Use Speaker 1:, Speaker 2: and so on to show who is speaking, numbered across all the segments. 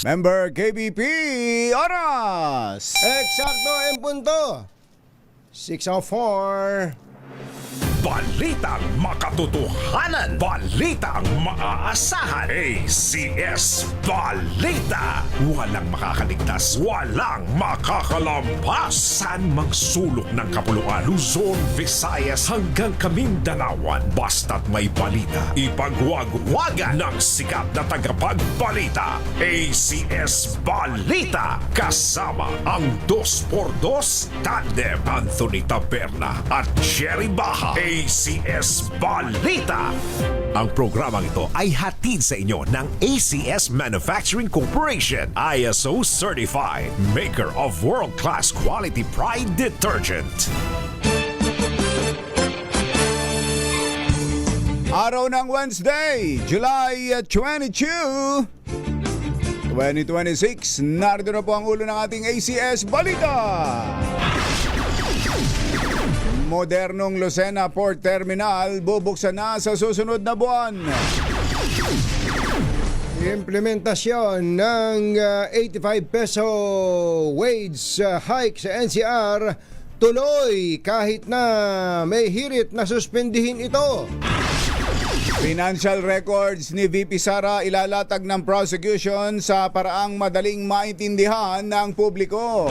Speaker 1: Member KBP, oras!
Speaker 2: Eksakto en punto. 6:04.
Speaker 3: Balitang makatotohanan. Balitang maaasahan. ACS Balita. Walang makakaligtas. Walang makakalampas. Saan mang sulok ng kapuluan. Luzon, Visayas hanggang Kamindanawan. Basta't may balita. Ipagwagwagan ng sikat na tagapagbalita. ACS Balita. Kasama ang 2x2 tandem Anthony Taberna at Jerry Baha. ACS Balita. Ang programang ito ay hatid sa inyo ng ACS Manufacturing Corporation, ISO certified, maker of world-class quality Pride detergent.
Speaker 1: Araw ng Wednesday, July 22, 2026. Narito na po ang ulo ng ating ACS Balita. Modernong Lucena Port Terminal bubuksan na sa susunod na buwan.
Speaker 2: Implementasyon ng 85 peso wage hike sa NCR tuloy kahit na may hirit na suspendihin ito.
Speaker 1: Financial records ni VP Sara ilalatag ng prosecution sa paraang madaling maintindihan ng publiko.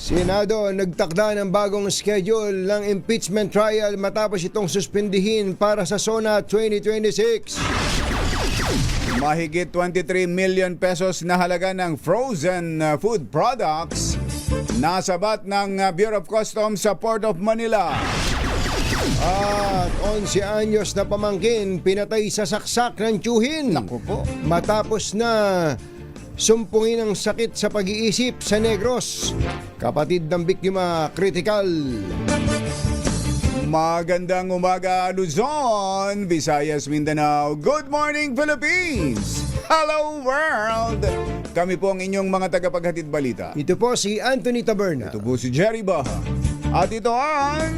Speaker 2: Senado nagtakda ng bagong schedule ng impeachment trial matapos itong suspendihin para sa SONA 2026.
Speaker 1: Mahigit 23 million pesos na halaga ng frozen food products nasabat ng Bureau of Customs sa Port of Manila.
Speaker 2: At 11 anyos na pamangkin pinatay sa saksak ng tiyuhin.
Speaker 1: Naku po.
Speaker 2: Matapos na sumpungin ang sakit sa pag-iisip sa Negros. Kapatid ng biktima, critical.
Speaker 1: Magandang umaga Luzon, Visayas, Mindanao. Good morning Philippines! Hello world! Kami po ang inyong mga tagapaghatid balita.
Speaker 2: Ito po si Anthony Taberna.
Speaker 1: Ito po si Jerry Baha. At ito ang...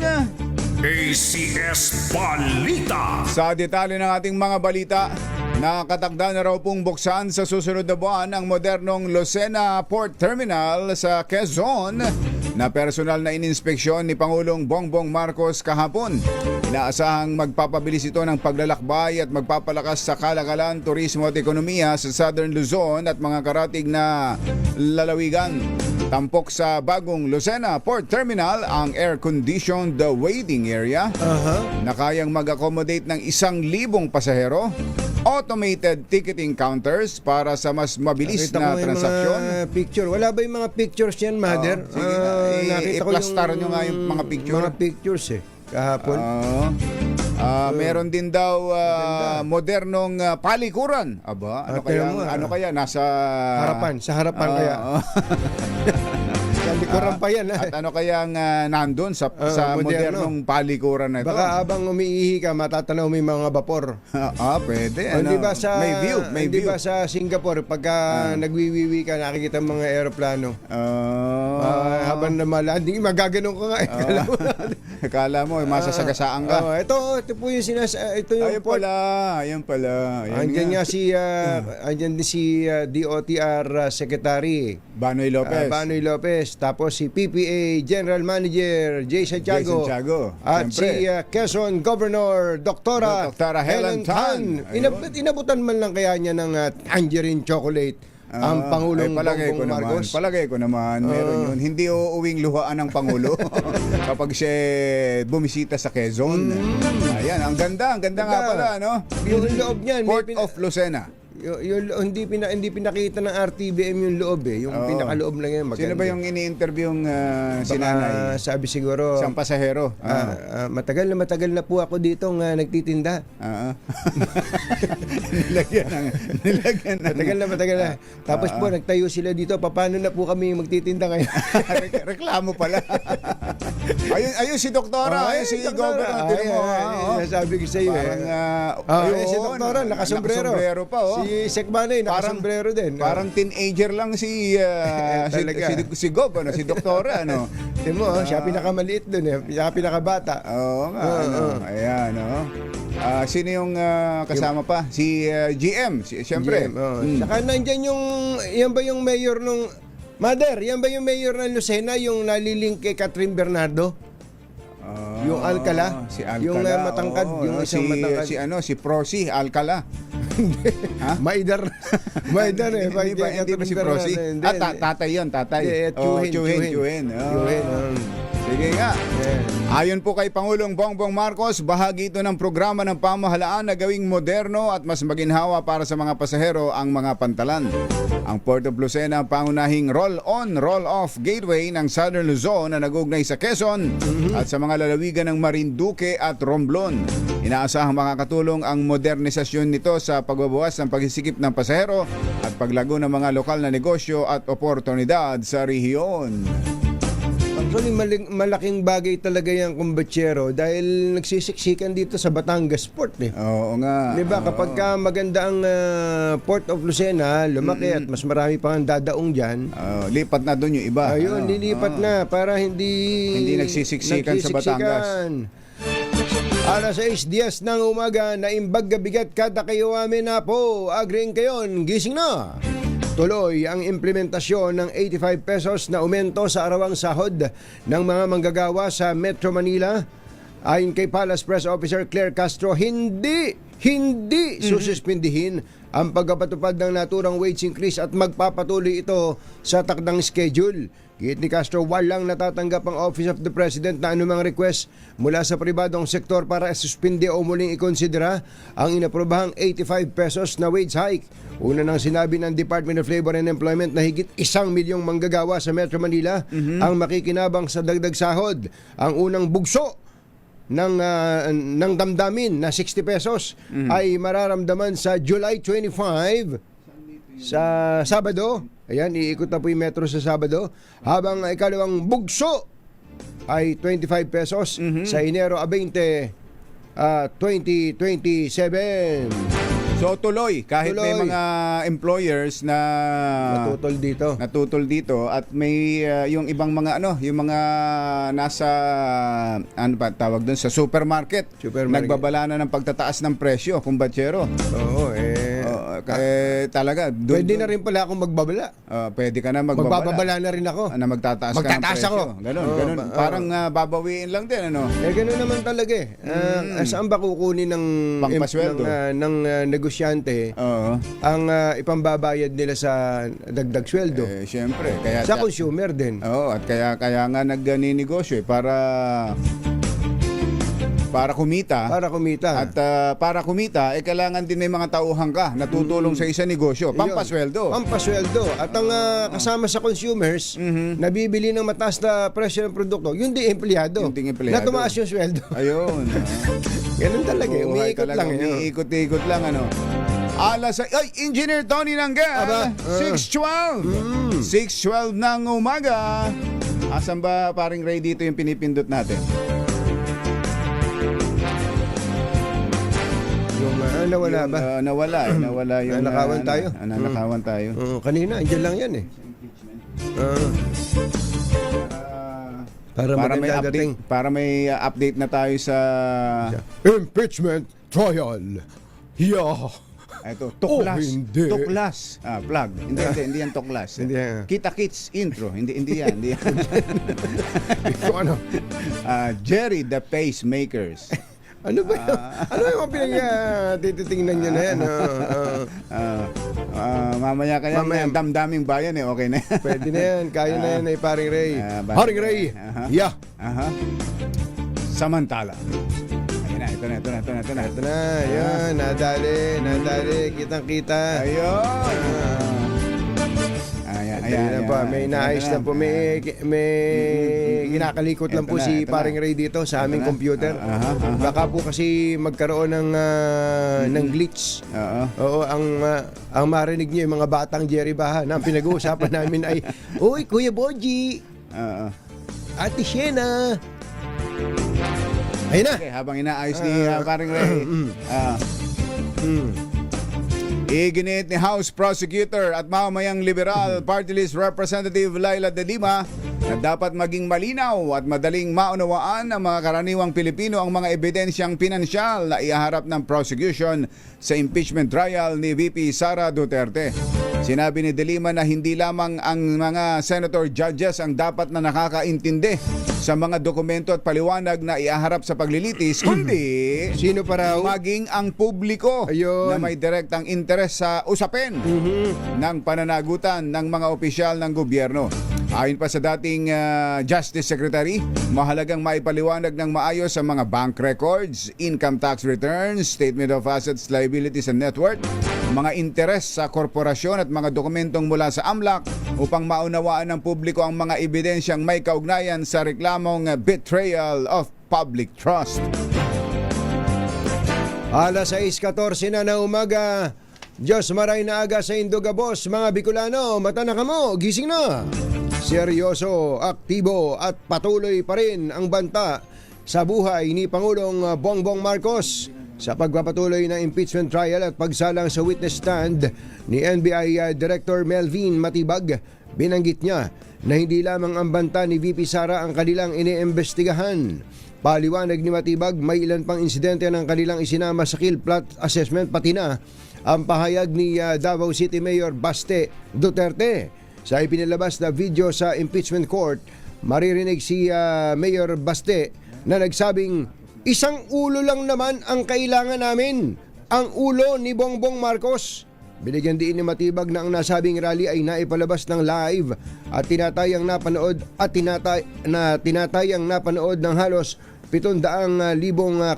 Speaker 3: ACS Balita.
Speaker 1: Sa detalye ng ating mga balita, nakatakda na raw pong buksan sa susunod na buwan ang modernong Lucena Port Terminal sa Quezon na personal na ininspeksyon ni Pangulong Bongbong Marcos kahapon. Inaasahang magpapabilis ito ng paglalakbay at magpapalakas sa kalakalan, turismo at ekonomiya sa Southern Luzon at mga karatig na lalawigan. Tampok sa bagong Lucena Port Terminal ang air-conditioned waiting area na kayang mag-accommodate ng 1,000 pasahero, automated ticketing counters para sa mas mabilis
Speaker 2: Nakita
Speaker 1: na
Speaker 2: ko yung
Speaker 1: transaksyon.
Speaker 2: mga picture. Wala ba yung mga pictures yan, Mother?
Speaker 1: Sige na, i-plastar nyo nga yung mga picture.
Speaker 2: Mga pictures kahapon.
Speaker 1: Meron din daw modernong palikuran. Aba, ano kaya nasa
Speaker 2: Sa harapan kaya. Sa likuran pa yan.
Speaker 1: At ano kayang nandun sa
Speaker 2: moderno.
Speaker 1: modernong palikuran na ito?
Speaker 2: Baka habang umiihi ka, matatanaw mo yung mga vapor.
Speaker 1: Pwede.
Speaker 2: Hindi ba sa
Speaker 1: may view.
Speaker 2: Hindi ba sa Singapore pagka nagwiwiwi ka, nakikita ang mga eroplano? Habang namalanding, magaganon ka nga.
Speaker 1: Akala mo, masasagasaan ka.
Speaker 2: Ito po yung ito yung
Speaker 1: Ayun pala.
Speaker 2: Andyan nga andyan din si DOTR Secretary
Speaker 1: Banoy Lopez.
Speaker 2: Banoy Lopez, tapos si PPA General Manager Jay Santiago. At
Speaker 1: Siyempre.
Speaker 2: si Quezon Governor Dr.
Speaker 1: Helen Tan.
Speaker 2: Inabutan man lang kaya niya ng tangerine chocolate ang Pangulong Bongbong Marcos.
Speaker 1: Palagay ko naman, meron yun. Hindi uuwing luhaan ng Pangulo kapag siya bumisita sa Quezon. Ayan, ang ganda nga pala, no?
Speaker 2: Yung loob niyan,
Speaker 1: Port of Lucena.
Speaker 2: hindi pinakita ng RTBM yung loob yung pinakaloob lang yan.
Speaker 1: Sino ba yung ini-interview yung sinanay?
Speaker 2: Sabi siguro
Speaker 1: Isang pasahero.
Speaker 2: matagal na po ako dito nagtitinda.
Speaker 1: Nilagyan ng...
Speaker 2: Matagal na. Tapos po nagtayo sila dito, paano na po kami magtitinda ngayon?
Speaker 1: Reklamo pala. ayun si Doktora, ayun si Governor.
Speaker 2: Sabi ko sa iyo si Doktora nakasombrero
Speaker 1: pa
Speaker 2: Si Sekmanay nakasombrero din.
Speaker 1: Parang teenager lang si Gob, si Doktora, ano.
Speaker 2: Tingnan mo, siya pinakamaliit doon siya pinakabata.
Speaker 1: Oo nga, Ayan, Sino yung kasama pa? Si GM, siyempre.
Speaker 2: GM, Saka nandyan yan ba yung mayor nung, Mother, yan ba yung mayor ng Lucena, yung nalilink kay Catherine Bernardo? Yung Alcala?
Speaker 1: Si Alcala.
Speaker 2: Yung matangkad, yung isang matangkad.
Speaker 1: Si Prosi Alcala. Ha?
Speaker 2: Maidar. Maidar eh.
Speaker 1: Hindi ba si Prosi? Tatay yun, tatay. Chuhin. Sige nga. Ayon po kay Pangulong Bongbong Marcos, bahagi ito ng programa ng pamahalaan na gawing moderno at mas maginhawa para sa mga pasahero ang mga pantalan. Ang Port of Lucena ang pangunahing roll-on, roll-off gateway ng Southern Luzon na nag-ugnay sa Quezon at sa mga lalawigan ng Marinduque at Romblon. Inaasahang makakatulong ang modernisasyon nito sa pagbabawas ng pagsisikip ng pasahero at paglago ng mga lokal na negosyo at oportunidad sa rehiyon.
Speaker 2: Actually, malaking bagay talaga yung kumbatsero dahil nagsisiksikan dito sa Batangas Port eh.
Speaker 1: Oo nga.
Speaker 2: Diba, kapag ka maganda ang Port of Lucena, lumaki at mas marami pang dadaong dyan.
Speaker 1: Lipat na doon yung iba.
Speaker 2: Ayun, lilipat na para hindi
Speaker 1: nagsisiksikan sa Batangas.
Speaker 2: Alas 6:10 ng umaga, naimbag gabigat kada kayo amin na po. Agring kayon, gising na. Tuloy ang implementasyon ng 85 pesos na aumento sa arawang sahod ng mga manggagawa sa Metro Manila. Ayon kay Palace Press Officer Claire Castro, hindi sususpindihin ang pagpapatupad ng naturang wage increase at magpapatuloy ito sa takdang schedule. Git ni Castro, walang natatanggap ang Office of the President na anumang request mula sa pribadong sektor para suspindi o muling ikonsidera ang inaprobahang 85 pesos na wage hike. Una nang sinabi ng Department of Labor and Employment na higit 1 milyong manggagawa sa Metro Manila ang makikinabang sa dagdag sahod. Ang unang bugso ng damdamin na 60 pesos ay mararamdaman sa July 25 sa Sabado. Ayan, iikot na po yung metro sa Sabado. Habang ikalawang bugso ay 25 pesos sa Enero 20, 2027.
Speaker 1: So tuloy, kahit may mga employers na natutol dito at may yung ibang mga yung mga nasa tawag doon sa supermarket. Nagbabala na ng pagtataas ng presyo, kumbatsero.
Speaker 2: Oo,
Speaker 1: talaga
Speaker 2: pwede na rin pala akong magbabala.
Speaker 1: Pwede ka na magbabala
Speaker 2: na rin ako.
Speaker 1: Na magtataas ka ng presyo. Ganun. Parang babawiin lang din, ano?
Speaker 2: Ganun naman talaga eh. Saan ba kukunin ng
Speaker 1: pangpasweldo
Speaker 2: ng negosyante ang ipambabayad nila sa dagdag sweldo?
Speaker 1: Siyempre.
Speaker 2: Sa consumer din.
Speaker 1: At kaya nga nagninegosyo para kumita. At para kumita, kailangan din may mga tauhan ka na tutulong sa isang negosyo. Pampasweldo. At ang kasama sa consumers, nabibili ng mataas na presyo ng produkto, yung di empleyado. Na tumaas yung sweldo. Ayun. Ganun talaga. Umiikot lang. Umiikot-ikot lang. Engineer Tony Nanggel. 6:12. 6:12 ng umaga. Asan ba paring Ray dito yung pinipindot natin?
Speaker 2: Nawala ba?
Speaker 1: Nawala yung
Speaker 2: nanakawan tayo.
Speaker 1: Nanakawan tayo.
Speaker 2: Kanina, andyan lang yan eh.
Speaker 1: Para may update na tayo sa
Speaker 2: impeachment trial.
Speaker 1: Ito, tuklas.
Speaker 2: Hindi.
Speaker 1: Tuklas. Plug. Hindi yan tuklas. Kita-kits intro. Hindi yan.
Speaker 2: Ito ano?
Speaker 1: Jerry the Pacemakers.
Speaker 2: Ano ba yun? Ano yung pinag-titingnan nyo na yan?
Speaker 1: Mamaya kaya damdaming bayan okay na yan.
Speaker 2: Pwede na yan. Kaya na yan paring Ray. Paring Ray!
Speaker 1: Samantala. Ito na.
Speaker 2: Yan. Nadali. Kitang-kita.
Speaker 1: Ayun.
Speaker 2: Ayan pa, may naayos lang po, may kinakalikot lang po si paring Ray dito sa aming computer. Baka po kasi magkaroon ng glitch. Oo, ang marinig niyo yung mga batang Jerry Baha na ang pinag-uusapan namin ay, "Uy, Kuya Boji! Ate Shena!" Ayun na!
Speaker 1: Okay, habang inaayos ni paring Ray. Iginit ni House Prosecutor at mamamayang Liberal Party List Representative Laila De Lima na dapat maging malinaw at madaling maunawaan ng mga karaniwang Pilipino ang mga ebidensyang pinansyal na ihaharap ng prosecution sa impeachment trial ni VP Sara Duterte. Sinabi ni De Lima na hindi lamang ang mga senator judges ang dapat na nakakaintindi sa mga dokumento at paliwanag na ihaharap sa paglilitis, kundi
Speaker 2: Sino pa raw?
Speaker 1: maging ang publiko
Speaker 2: Ayun.
Speaker 1: na may direktang interes sa usapin ng pananagutan ng mga opisyal ng gobyerno. Ayon pa sa dating Justice Secretary, mahalagang maipaliwanag ng maayos ang mga bank records, income tax returns, statement of assets, liabilities and net worth, mga interes sa korporasyon at mga dokumentong mula sa AMLAC upang maunawaan ng publiko ang mga ebidensyang may kaugnayan sa reklamong betrayal of public trust.
Speaker 2: Alas 6:14 na umaga. Diyos maray na aga sa Indogabos, mga Bicolano, mata na kamo, gising na. Seryoso, aktibo at patuloy pa rin ang banta sa buhay ni Pangulong Bongbong Marcos sa pagpapatuloy ng impeachment trial at pagsalang sa witness stand ni NBI Director Melvin Matibag. Binanggit niya na hindi lamang ang banta ni VP Sara ang kanilang iniimbestigahan. Paliwanag ni Matibag, may ilan pang insidente ng kanilang isinama sa kill plot assessment, pati na ang pahayag ni Davao City Mayor Baste Duterte. Sa ipinilabas na video sa impeachment court, maririnig si Mayor Baste na nagsabing, isang ulo lang naman ang kailangan namin, ang ulo ni Bongbong Marcos. Binigyan din ni Matibag na ang nasabing rally ay naipalabas ng live at tinatayang napanood ng halos 700,000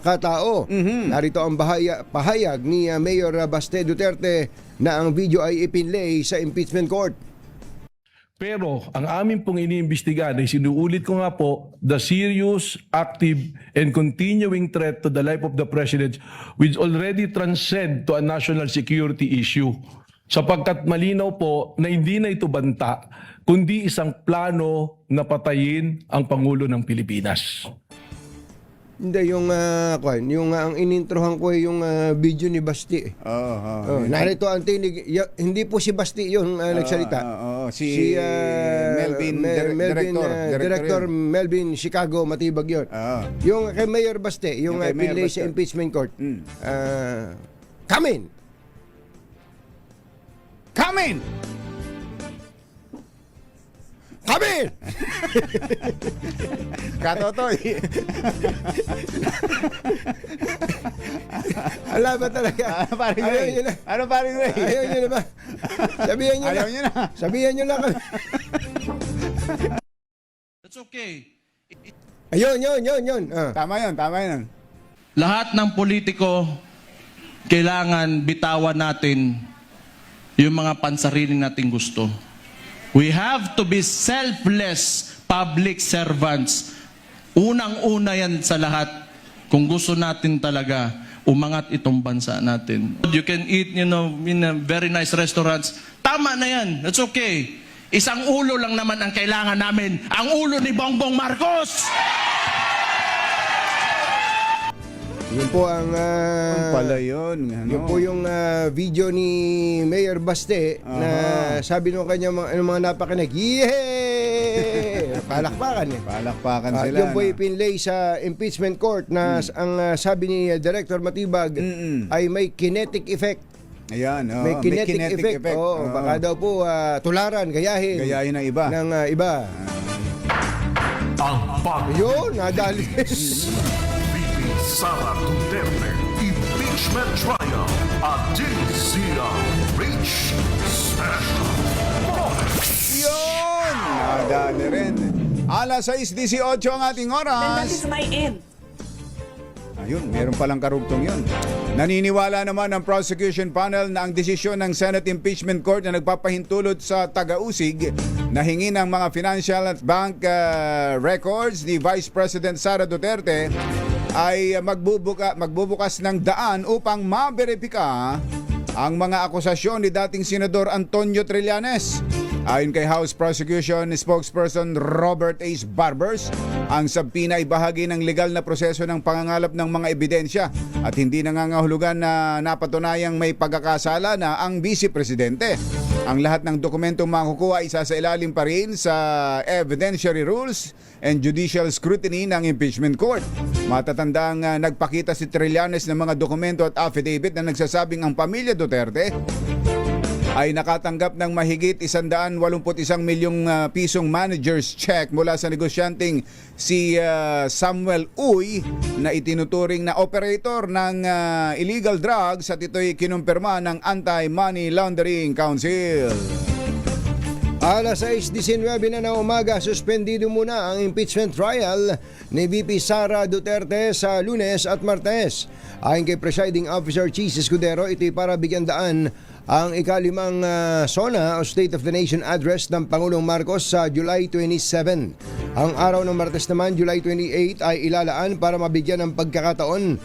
Speaker 2: katao. Narito ang pahayag ni Mayor Baste Duterte na ang video ay ipinlay sa impeachment court.
Speaker 4: Pero ang amin pong iniimbestigahan ay sinuulit ko nga po, the serious, active, and continuing threat to the life of the President which already transcend to a national security issue. Sapagkat malinaw po na hindi na ito banta, kundi isang plano na patayin ang Pangulo ng Pilipinas.
Speaker 2: Hindi, ang inintrohan ko ay yung video ni Basti. Narito ang tinig, hindi po si Basti yung nagsalita.
Speaker 1: Si Melvin,
Speaker 2: Director Melvin Chicago Matibag yun. Yung kay Mayor Baste, yung
Speaker 1: Yung kay Mayor
Speaker 2: pinlay
Speaker 1: Baste.
Speaker 2: sa impeachment court. Come in!
Speaker 1: Come in!
Speaker 2: Come in!
Speaker 1: Katotoy.
Speaker 2: Ala ba talaga?
Speaker 1: Paring
Speaker 2: Ayaw
Speaker 1: Ray.
Speaker 2: nyo na.
Speaker 1: Ano paring Ray?
Speaker 2: Ayaw nyo na ba? Sabihan nyo
Speaker 1: Ayaw
Speaker 2: na.
Speaker 1: nyo na.
Speaker 2: Sabihan nyo lang.
Speaker 5: That's okay.
Speaker 2: Ayun, yun.
Speaker 1: Tama yun.
Speaker 5: Lahat ng politiko, kailangan bitawan natin yung mga pansariling nating gusto. We have to be selfless public servants. Unang-una yan sa lahat kung gusto natin talaga umangat itong bansa natin. You can eat, in a very nice restaurants. Tama na yan. That's okay. Isang ulo lang naman ang kailangan namin. Ang ulo ni Bongbong Marcos!
Speaker 2: Yun po ang...
Speaker 1: Pala yun.
Speaker 2: Yun po yung video ni Mayor Baste na sabi nung kanya mga napakinig, yehey! Palakpakan eh.
Speaker 1: Palakpakan sila.
Speaker 2: Yun po ipinlay sa impeachment court na ang sabi ni Director Matibag ay may kinetic effect.
Speaker 1: Ayan,
Speaker 2: May kinetic effect. Baka daw po tularan, gayahin.
Speaker 1: Gayahin ng iba.
Speaker 2: Iba.
Speaker 3: Ang
Speaker 2: Yun, nadali.
Speaker 3: VP Sara Duterte Impeachment Trial at DZRH Special.
Speaker 1: Yun! Nadali rin. Alas 6:18 ang ating
Speaker 6: Then that
Speaker 1: oras.
Speaker 6: is my end.
Speaker 1: Ayun, meron palang karugtong yun. Naniniwala naman ang prosecution panel na ang desisyon ng Senate Impeachment Court na nagpapahintulot sa taga-usig na hingi ng mga financial at bank records ni Vice President Sara Duterte ay magbubukas ng daan upang maberipika ang mga akusasyon ni dating Senador Antonio Trillanes. Ayon kay House Prosecution Spokesperson Robert H. Barbers, Ang subpoena ay bahagi ng legal na proseso ng pangangalap ng mga ebidensya at hindi nangangahulugan na napatunayang may pagkakasala na ang Vice Presidente. Ang lahat ng dokumentong makukuha ay isasailalim pa rin sa evidentiary rules and judicial scrutiny ng impeachment court. Matatandang nagpakita si Trillanes ng mga dokumento at affidavit na nagsasabing ang pamilya Duterte ay nakatanggap ng mahigit 181 milyong pisong manager's check mula sa negosyanteng si Samuel Uy na itinuturing na operator ng illegal drugs at ito'y kinumpirma ng Anti-Money Laundering Council.
Speaker 2: Alas 6:19 na ng umaga, suspendido muna ang impeachment trial ni VP Sara Duterte sa Lunes at Martes. Ayon kay Presiding Officer Cheese Escudero, ito'y para bigyan daan ang ikalimang SONA o State of the Nation Address ng Pangulong Marcos sa July 27. Ang araw ng Martes naman, July 28, ay ilalaan para mabigyan ng pagkakataon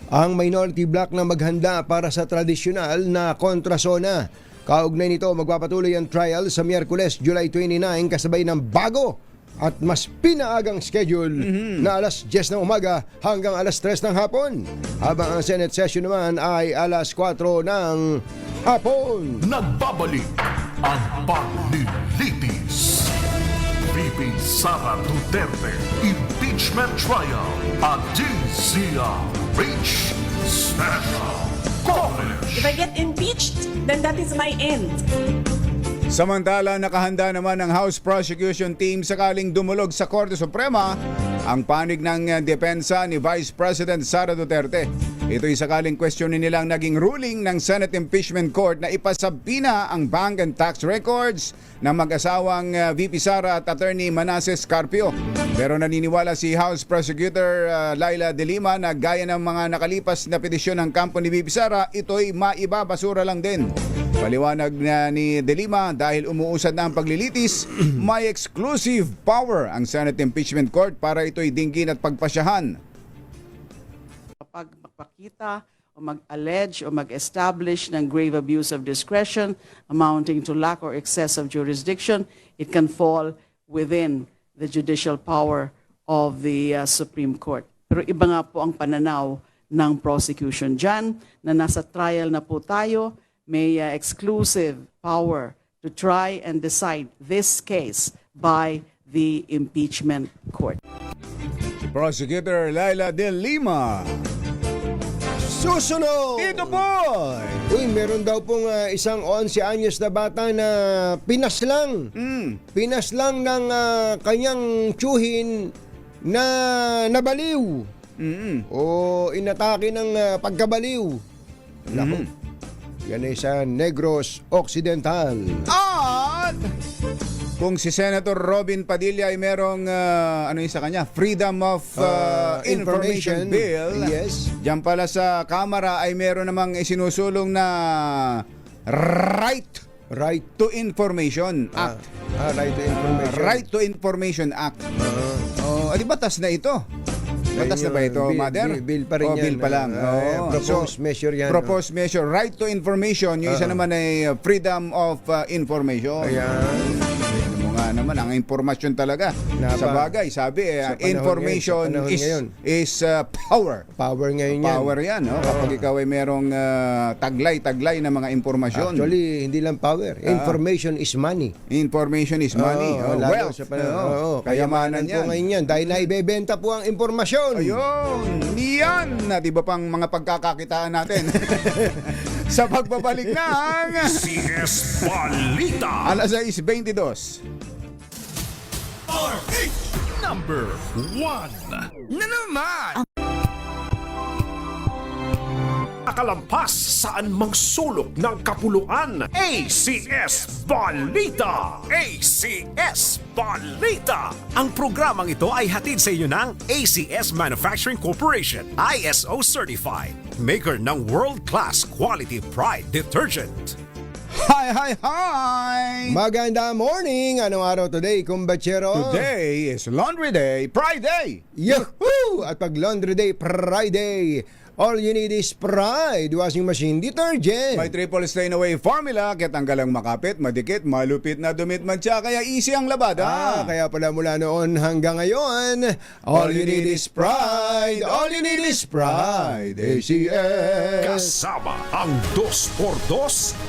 Speaker 2: ang minority bloc na maghanda para sa tradisyonal na kontra-SONA. Kaugnay nito, magpapatuloy ang trial sa Miyerkules, July 29, kasabay ng bago at mas pinaagang schedule na alas 10 ng umaga hanggang alas 3 ng hapon. Habang ang Senate session naman ay alas 4 ng hapon.
Speaker 3: Nagbabalik ang paglilitis. VP Sara Duterte Impeachment Trial at DZRH Special Coverage.
Speaker 6: If I get impeached, then that is my end.
Speaker 1: Samantala, nakahanda naman ang House Prosecution Team sakaling dumulog sa Korte Suprema ang panig ng depensa ni Vice President Sara Duterte. Ito'y sakaling questionin nilang naging ruling ng Senate Impeachment Court na ipasabina ang bank and tax records ng mag-asawang VP Sara at Attorney Manasseh Carpio. Pero naniniwala si House Prosecutor Laila De Lima na gaya ng mga nakalipas na petisyon ng kampo ni VP Sara, ito'y maibabasura lang din. Paliwanag na ni De Lima, dahil umuusad na ang paglilitis, may exclusive power ang Senate Impeachment Court para ito'y dinggin at pagpasyahan.
Speaker 7: Kapag magpakita o mag-allege o mag-establish ng grave abuse of discretion amounting to lack or excess of jurisdiction, it can fall within the judicial power of the Supreme Court. Pero iba nga po ang pananaw ng prosecution dyan, na nasa trial na po tayo, may exclusive power to try and decide this case by the impeachment court.
Speaker 1: Prosecutor Laila De Lima.
Speaker 2: Susunod!
Speaker 1: Ito boy!
Speaker 2: Uy, meron daw pong isang 11 anyos na bata na pinaslang. Pinaslang ng kanyang tsuhin na nabaliw. O inatake ng pagkabaliw. Naku, yan ay sa Negros Occidental.
Speaker 1: At kung si Senator Robin Padilla ay merong ano yung sa kanya, Freedom of Information Bill.
Speaker 2: Yes.
Speaker 1: Diyan pala sa Kamara ay meron namang isinusulong na Right to Information Act.
Speaker 2: Right to Information.
Speaker 1: Right to Information Act. Di batas na ito? Batas na ba ito, Mother?
Speaker 2: Bill pa rin yan.
Speaker 1: Bill pa lang.
Speaker 2: Proposed measure yan.
Speaker 1: Proposed measure. Right to information. Yung isa naman ay freedom of information.
Speaker 2: Ayan.
Speaker 1: Nga naman, ang impormasyon talaga. Sa bagay, sabi, information is power.
Speaker 2: Power ngayon yan.
Speaker 1: Power yan. Kapag ikaw ay merong taglay-taglay na mga impormasyon.
Speaker 2: Actually, hindi lang power. Information is money.
Speaker 1: Information is money. Wealth. Kayamanan
Speaker 2: po
Speaker 1: yan.
Speaker 2: ngayon yan. Dahil naibebenta po ang impormasyon.
Speaker 1: Ayun. Yan. Di ba pang mga pagkakakitaan natin? Sa pagbabalik ng
Speaker 3: CS Balita.
Speaker 1: alas 6:22.
Speaker 3: Number 1.
Speaker 8: Na naman!
Speaker 3: Nakalampas saan mang sulok ng kapuluan. ACS Balita! ACS Balita!
Speaker 8: Ang programang ito ay hatid sa inyo ng ACS Manufacturing Corporation, ISO Certified, maker ng world-class quality Pride detergent.
Speaker 1: Hi!
Speaker 2: Maganda morning! Anong araw today, kumbachero?
Speaker 1: Today is Laundry Day, Friday!
Speaker 2: Yahoo! At pag Laundry Day Friday All you need is Pride washing machine detergent.
Speaker 1: May triple stain away formula, kaya tanggalang makapit, madikit, malupit na dumit mantsa, kaya easy ang labada.
Speaker 2: Kaya pala mula noon hanggang ngayon, all you need is Pride. All you need is Pride. ACS.
Speaker 3: Kasama ang 2x2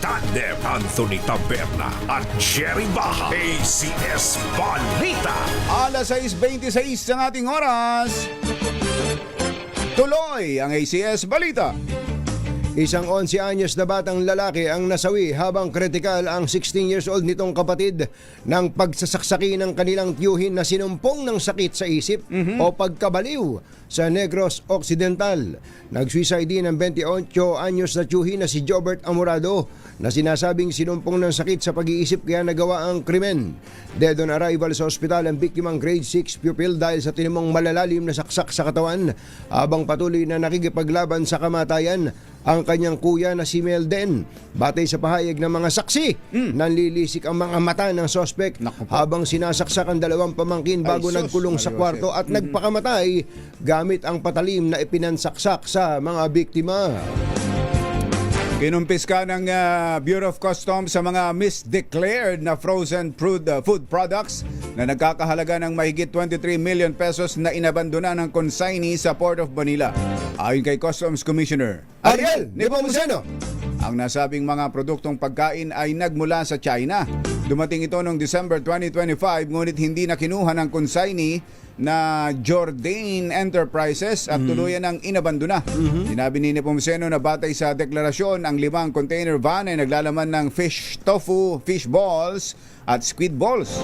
Speaker 3: Tandem Anthony Taberna at Jerry Baja. ACS Balita.
Speaker 1: Alas 6:26 ang ating oras. Tuloy ang ACS Balita.
Speaker 2: Isang 11 anyos na batang lalaki ang nasawi habang kritikal ang 16 years old nitong kapatid ng pagsasaksaki ng kanilang tiyuhin na sinumpong ng sakit sa isip o pagkabaliw sa Negros Occidental. Nag-suicide din ang 28 anyos na tiyuhin na si Jobert Amorado na sinasabing sinumpong ng sakit sa pag-iisip kaya nagawa ang krimen. Dead on arrival sa ospital ang biktimang grade 6 pupil dahil sa tinimong malalalim na saksak sa katawan habang patuloy na nakikipaglaban sa kamatayan ang kanyang kuya na si Melden. Batay sa pahayag ng mga saksi, nanlilisik ang mga mata ng sospek habang sinasaksak ang dalawang pamangkin bago
Speaker 1: Ay, sus,
Speaker 2: nagkulong sa
Speaker 1: Mario
Speaker 2: kwarto
Speaker 1: Jose.
Speaker 2: at nagpakamatay gamit ang patalim na ipinansaksak sa mga biktima.
Speaker 1: Kinumpiska ng Bureau of Customs sa mga misdeclared na frozen food products na nagkakahalaga ng mahigit 23 million pesos na inabandona ng consignee sa Port of Manila. Ayon kay Customs Commissioner
Speaker 2: Ariel Nepomuceno,
Speaker 1: ang nasabing mga produktong pagkain ay nagmula sa China. Dumating ito noong December 2025 ngunit hindi na kinuha ng consignee na Jordan Enterprises at tuluyan ng inabandona. Sinabi ni Nepomuceno na batay sa deklarasyon, ang 5 container van ay naglalaman ng fish tofu, fish balls at squid balls.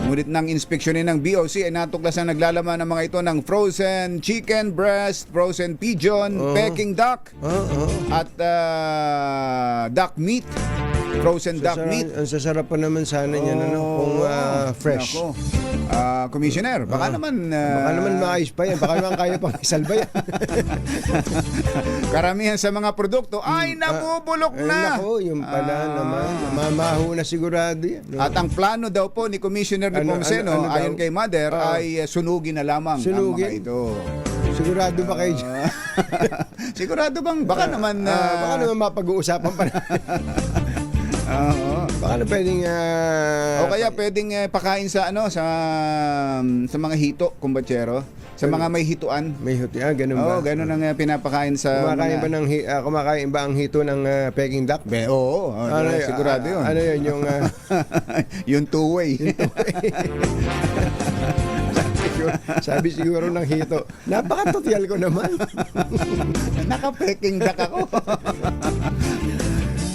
Speaker 1: Ngunit nang inspeksyonin ng BOC ay natuklasan naglalaman ng mga ito ng frozen chicken breast, frozen pigeon, Peking duck at duck meat. Frozen duck meat.
Speaker 2: ang sasarap pa naman sana niyan kung fresh.
Speaker 1: Nako. Commissioner, baka naman
Speaker 2: Baka naman maayos pa yan. Baka naman kaya pang isalba yan.
Speaker 1: karamihan sa mga produkto ay nabubulok na.
Speaker 2: Nako, yung pala naman. Mamaho na sigurado yan. No?
Speaker 1: At ang plano daw po ni Commissioner Nepomuceno,
Speaker 2: ano
Speaker 1: ayon
Speaker 2: daw?
Speaker 1: kay Mother, ay sunugin na lamang
Speaker 2: Sunugin?
Speaker 1: ang mga ito.
Speaker 2: Sigurado ba kayo dyan?
Speaker 1: Sigurado bang baka naman
Speaker 2: baka naman mapag-uusapan pa na. Baka na pwedeng
Speaker 1: o kaya pwedeng pakain sa sa mga hito, kumbatsero, sa mga may hituan.
Speaker 2: may huti. Ganun ba?
Speaker 1: Oo, ganun ang pinapakain sa
Speaker 2: Kumakain ba ang hito ng Peking duck?
Speaker 1: Oo, sigurado yun.
Speaker 2: Ano yun? Yung
Speaker 1: yung two-way.
Speaker 2: sabi siguro ng hito, napaka-tutyal ko naman.
Speaker 1: Naka-peking duck ako.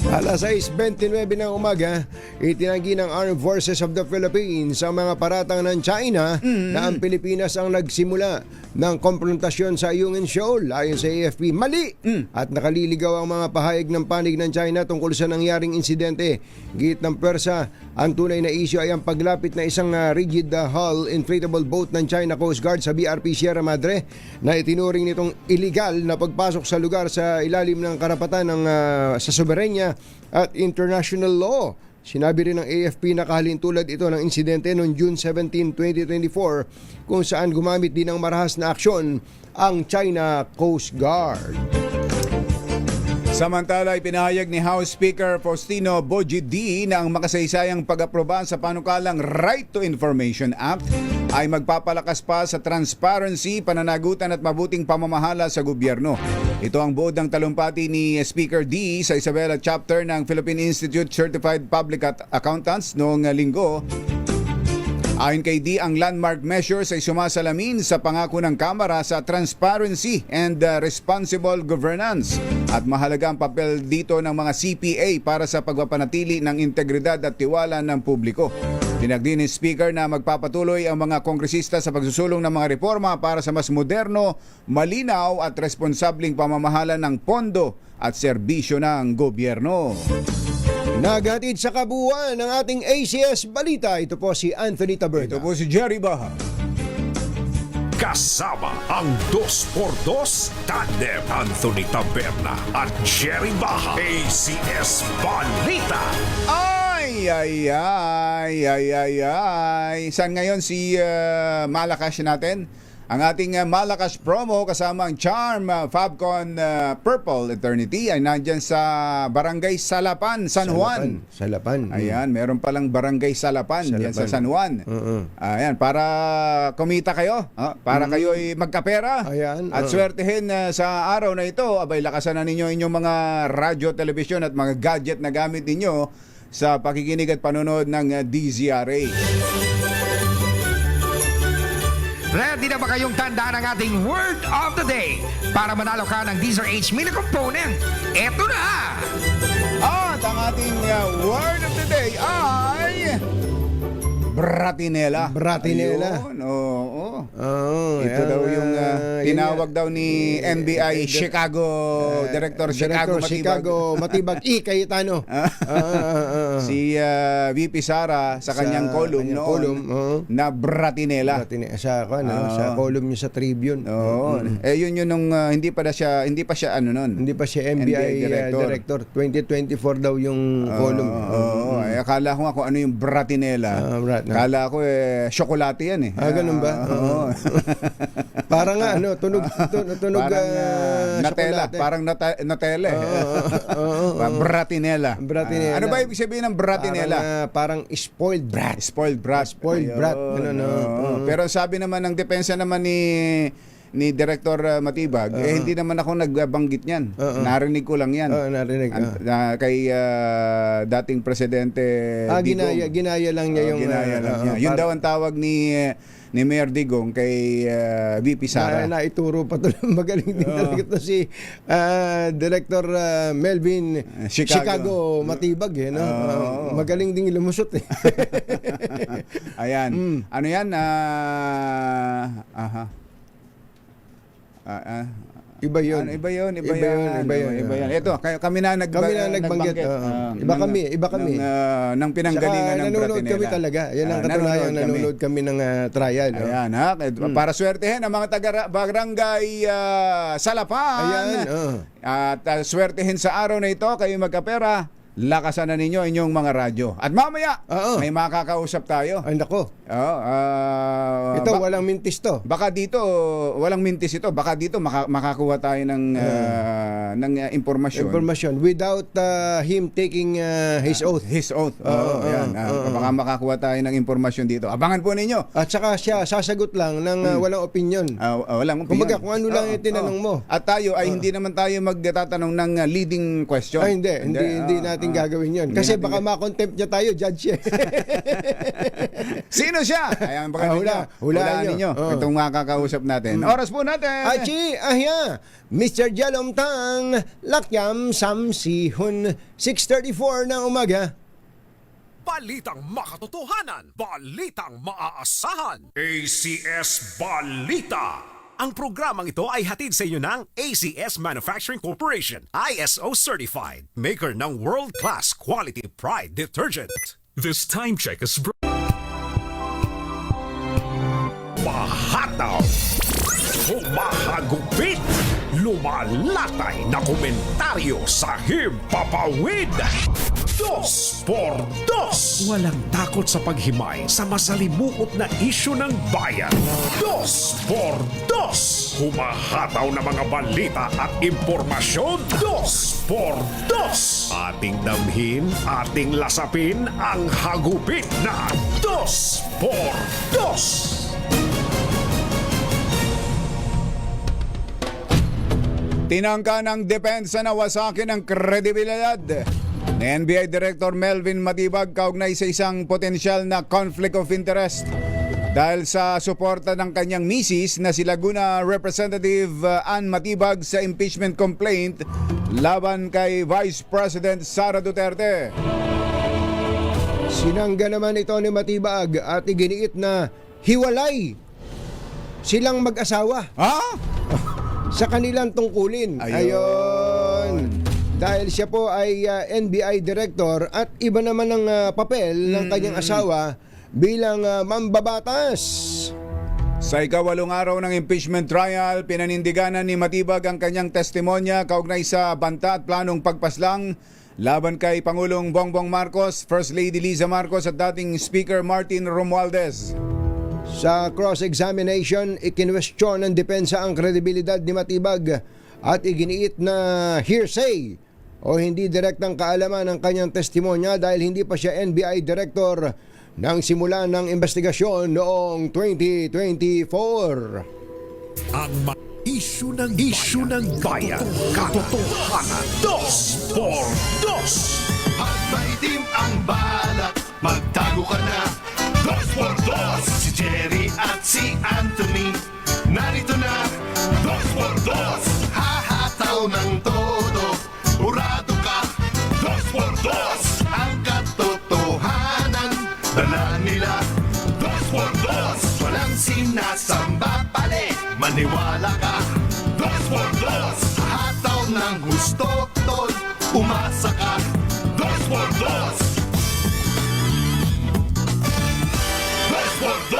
Speaker 2: Alas 6:29 ng umaga, itinanggi ng Armed Forces of the Philippines ang mga paratang ng China na ang Pilipinas ang nagsimula ng konfrontasyon sa Ayungin Shoal. Ayon sa AFP, mali! At nakaliligaw ang mga pahayag ng panig ng China tungkol sa nangyaring insidente. Git ng pwersa, ang tunay na isyu ay ang paglapit na isang rigid hull inflatable boat ng China Coast Guard sa BRP Sierra Madre na itinuring nitong illegal na pagpasok sa lugar sa ilalim ng karapatan ng sa soberenya at international law. Sinabi rin ng AFP na kahalintulad ito ng insidente noong June 17, 2024 kung saan gumamit din ng marahas na aksyon ang China Coast Guard.
Speaker 1: Samantala, ipinahayag ni House Speaker Faustino Boji D na ang makasaysayang pag-aproba sa panukalang Right to Information Act ay magpapalakas pa sa transparency, pananagutan at mabuting pamamahala sa gobyerno. Ito ang buod ng talumpati ni Speaker D sa Isabela Chapter ng Philippine Institute Certified Public Accountants noong linggo. Ayon kay D, ang landmark measures ay sumasalamin sa pangako ng Kamara sa transparency and responsible governance. At mahalaga ang papel dito ng mga CPA para sa pagpapanatili ng integridad at tiwala ng publiko. Tinagdi ni Speaker na magpapatuloy ang mga kongresista sa pagsusulong ng mga reforma para sa mas moderno, malinaw at responsableng pamamahala ng pondo at serbisyo ng gobyerno.
Speaker 2: Naghatid sa kabuuan ng ating ACS Balita. Ito po si Anthony Taberna.
Speaker 1: Ito po si Jerry Baha.
Speaker 3: Kasama ang 2x2 Tandem Anthony Taberna at Jerry Baja. ACS Balita.
Speaker 1: Ay. Saan ngayon si Malakas natin? Ang ating malakas promo kasama ang Charm Fabcon Purple Eternity ay nandyan sa Barangay Salapan, San Juan.
Speaker 2: Salapan.
Speaker 1: Ayan, meron palang Barangay Salapan, yan sa San Juan. Ayan, para kumita kayo, para kayo ay magkapera.
Speaker 2: Ayan,
Speaker 1: At swertehin sa araw na ito, abay lakasan na ninyo inyong mga radyo, telebisyon at mga gadget na gamit ninyo sa pakikinig at panonood ng DZRA.
Speaker 9: Ready na ba kayong tandaan ang ating word of the day para manalo ka ng DZRH Mini Component? Eto na!
Speaker 1: At ang ating word of the day ay Bratinela.
Speaker 2: Bratinela.
Speaker 1: Ayun, oo.
Speaker 2: ayan,
Speaker 1: Ito daw yung tinawag
Speaker 2: yun
Speaker 1: daw ni NBI Chicago Director Chicago Matibag.
Speaker 2: Chicago Matibag. Cayetano.
Speaker 1: Si VP Sara sa kanyang column
Speaker 2: kanyang
Speaker 1: noon
Speaker 2: column,
Speaker 1: na Bratinela.
Speaker 2: Sa column niya sa Tribune.
Speaker 1: Oo. Eh yun nung hindi pa siya ano noon.
Speaker 2: Hindi pa siya NBI director. 2024 daw yung column.
Speaker 1: Oo. Akala ko nga kung ano yung Bratinela. Akala ko syokolate yan eh.
Speaker 2: Ganun ba?
Speaker 1: Oo.
Speaker 2: Parang tunog
Speaker 1: Parang Nutella, parang Nutella. Bratinela.
Speaker 2: Bratinela.
Speaker 1: Ano ba ibig sabihin ng Bratinela?
Speaker 2: Parang spoiled brat.
Speaker 1: Spoiled brat.
Speaker 2: Spoiled brat.
Speaker 1: Pero sabi naman ng depensa naman ni Director Matibag, hindi naman ako nagbanggit niyan. Narinig ko lang yan.
Speaker 2: Narinig.
Speaker 1: Kay dating presidente Digong.
Speaker 2: Ginaya lang niya yung...
Speaker 1: ginaya lang niya. Yun daw ang tawag ni Mayor Digong kay VP Sara.
Speaker 2: Naituro pa to. Magaling din talaga to si Director Melvin Chicago Matibag. Magaling din lumusot eh.
Speaker 1: Ayan. Ano yan?
Speaker 2: Iba yun.
Speaker 1: Iba yun. Ito, kami na nagbanggit.
Speaker 2: Iba kami.
Speaker 1: Nang pinanggalingan ng
Speaker 2: nanonood
Speaker 1: Bratinela.
Speaker 2: kami talaga. Yan ang katunayan. Nanonood kami ng trial.
Speaker 1: Ayan, para swertehin ang mga taga-barangay Salapan.
Speaker 2: Ayan.
Speaker 1: At swertehin sa araw na ito, kayo magkapera, lakasan na ninyo inyong mga radyo. At mamaya, may makakausap tayo.
Speaker 2: Ay, nako. Ito, walang mintis to.
Speaker 1: Baka dito, walang mintis ito. Baka dito makakuha tayo ng impormasyon.
Speaker 2: Information without him taking his oath.
Speaker 1: His oath. Ayan. Baka makakuha tayo ng impormasyon dito. Abangan po ninyo.
Speaker 2: At saka siya sasagot lang ng walang opinion.
Speaker 1: Walang opinion.
Speaker 2: Kumbaga, kung ano lang yung tinanong mo.
Speaker 1: At tayo ay hindi naman tayo magtatanong ng leading question.
Speaker 2: Ay, hindi natin gagawin yun. Kasi baka makontempt niya tayo, judge eh.
Speaker 1: Sino siya? Ayan, baka hulaan ninyo. Itong makakausap natin. Oras po natin.
Speaker 2: Achi, ahya, Mr. Jalom Tang, Lakyam Samsihon, 6:34 ng umaga.
Speaker 8: Balitang makatotohanan, balitang maaasahan. ACS Balita. Ang programang ito ay hatid sa inyo ng ACS Manufacturing Corporation, ISO certified, maker ng world-class quality Pride detergent.
Speaker 3: This time check is mahataw, humahagupit, lumalatay na komentaryo sa himpapawid. 2 por 2. Walang takot sa paghimay sa masalimuot na isyu ng bayan. 2 por 2. Humahataw na mga balita at impormasyon. 2 por 2. Ating damhin, ating lasapin ang hagupit na 2 por 2.
Speaker 1: Tinangka ng depensa na wasakin ang kredibilidad ni NBI Director Melvin Matibag kaugnay sa isang potensyal na conflict of interest dahil sa suporta ng kanyang misis na si Laguna Representative Ann Matibag sa impeachment complaint laban kay Vice President Sara Duterte.
Speaker 2: Sinangga naman ito ni Matibag at iginiit na hiwalay silang mag-asawa sa kanilang tungkulin. Ayun. Dahil siya po ay NBI Director at iba naman ang papel ng kanyang asawa bilang mambabatas.
Speaker 1: Sa ika-8 araw ng impeachment trial, pinanindiganan ni Matibag ang kanyang testimonya kaugnay sa banta at planong pagpaslang laban kay Pangulong Bongbong Marcos, First Lady Liza Marcos at dating Speaker Martin Romualdez.
Speaker 2: Sa cross-examination, ikinwestiyon ng depensa ang kredibilidad ni Matibag at iginiit na hearsay o hindi direktang kaalaman ng kanyang testimonya dahil hindi pa siya NBI Director nang simula ng investigasyon noong 2024.
Speaker 3: Ang isyu ng bayan, katotohanan, 2x2.
Speaker 10: Pag may dim ang balak, magtago ka na. 2x2. Si Jerry at si Anthony, narito na. 2x2. Hahataw ng todo, urado ka. 2x2. Ang katotohanan, dala nila. 2x2. Walang sinasamba pali, maniwala ka. 2x2. Hataw ng gusto, tol, umasa ka. 2x2. 2x2.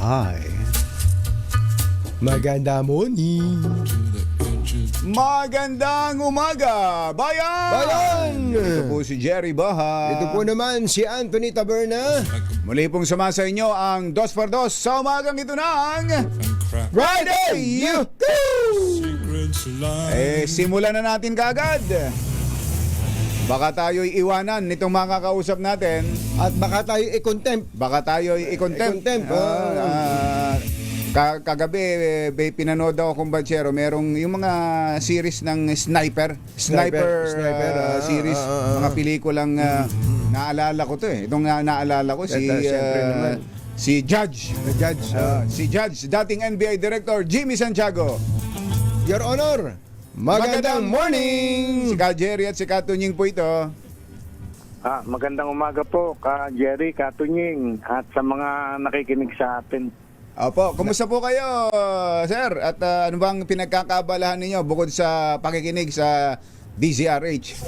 Speaker 2: Hi. Maganda morning.
Speaker 1: Magandang umaga, bayan! Ito po si Jerry Baha.
Speaker 2: Ito po naman si Anthony Taberna.
Speaker 1: Muli pong sama sa inyo ang 2x2 sa umagang ito ng Friday! Simulan na natin kaagad. Baka tayo'y iwanan nitong mga kausap natin.
Speaker 2: At baka tayo i-contempt.
Speaker 1: I-contempt. Kagabi, pinanood ako kung Banchero, merong yung mga series ng Sniper series, mga pelikulang naalala ko to eh. Itong naalala ko si Judge. Si Judge, dating NBI Director Jimmy Santiago.
Speaker 2: Your Honor, magandang morning!
Speaker 1: Si Ka Jerry at si Ka Tunying po ito.
Speaker 11: Magandang umaga po, Ka Jerry, Ka Tunying, at sa mga nakikinig sa atin.
Speaker 1: Opo, kumusta po kayo, sir? At ano bang pinagkakabalahan ninyo bukod sa pakikinig sa DZRH?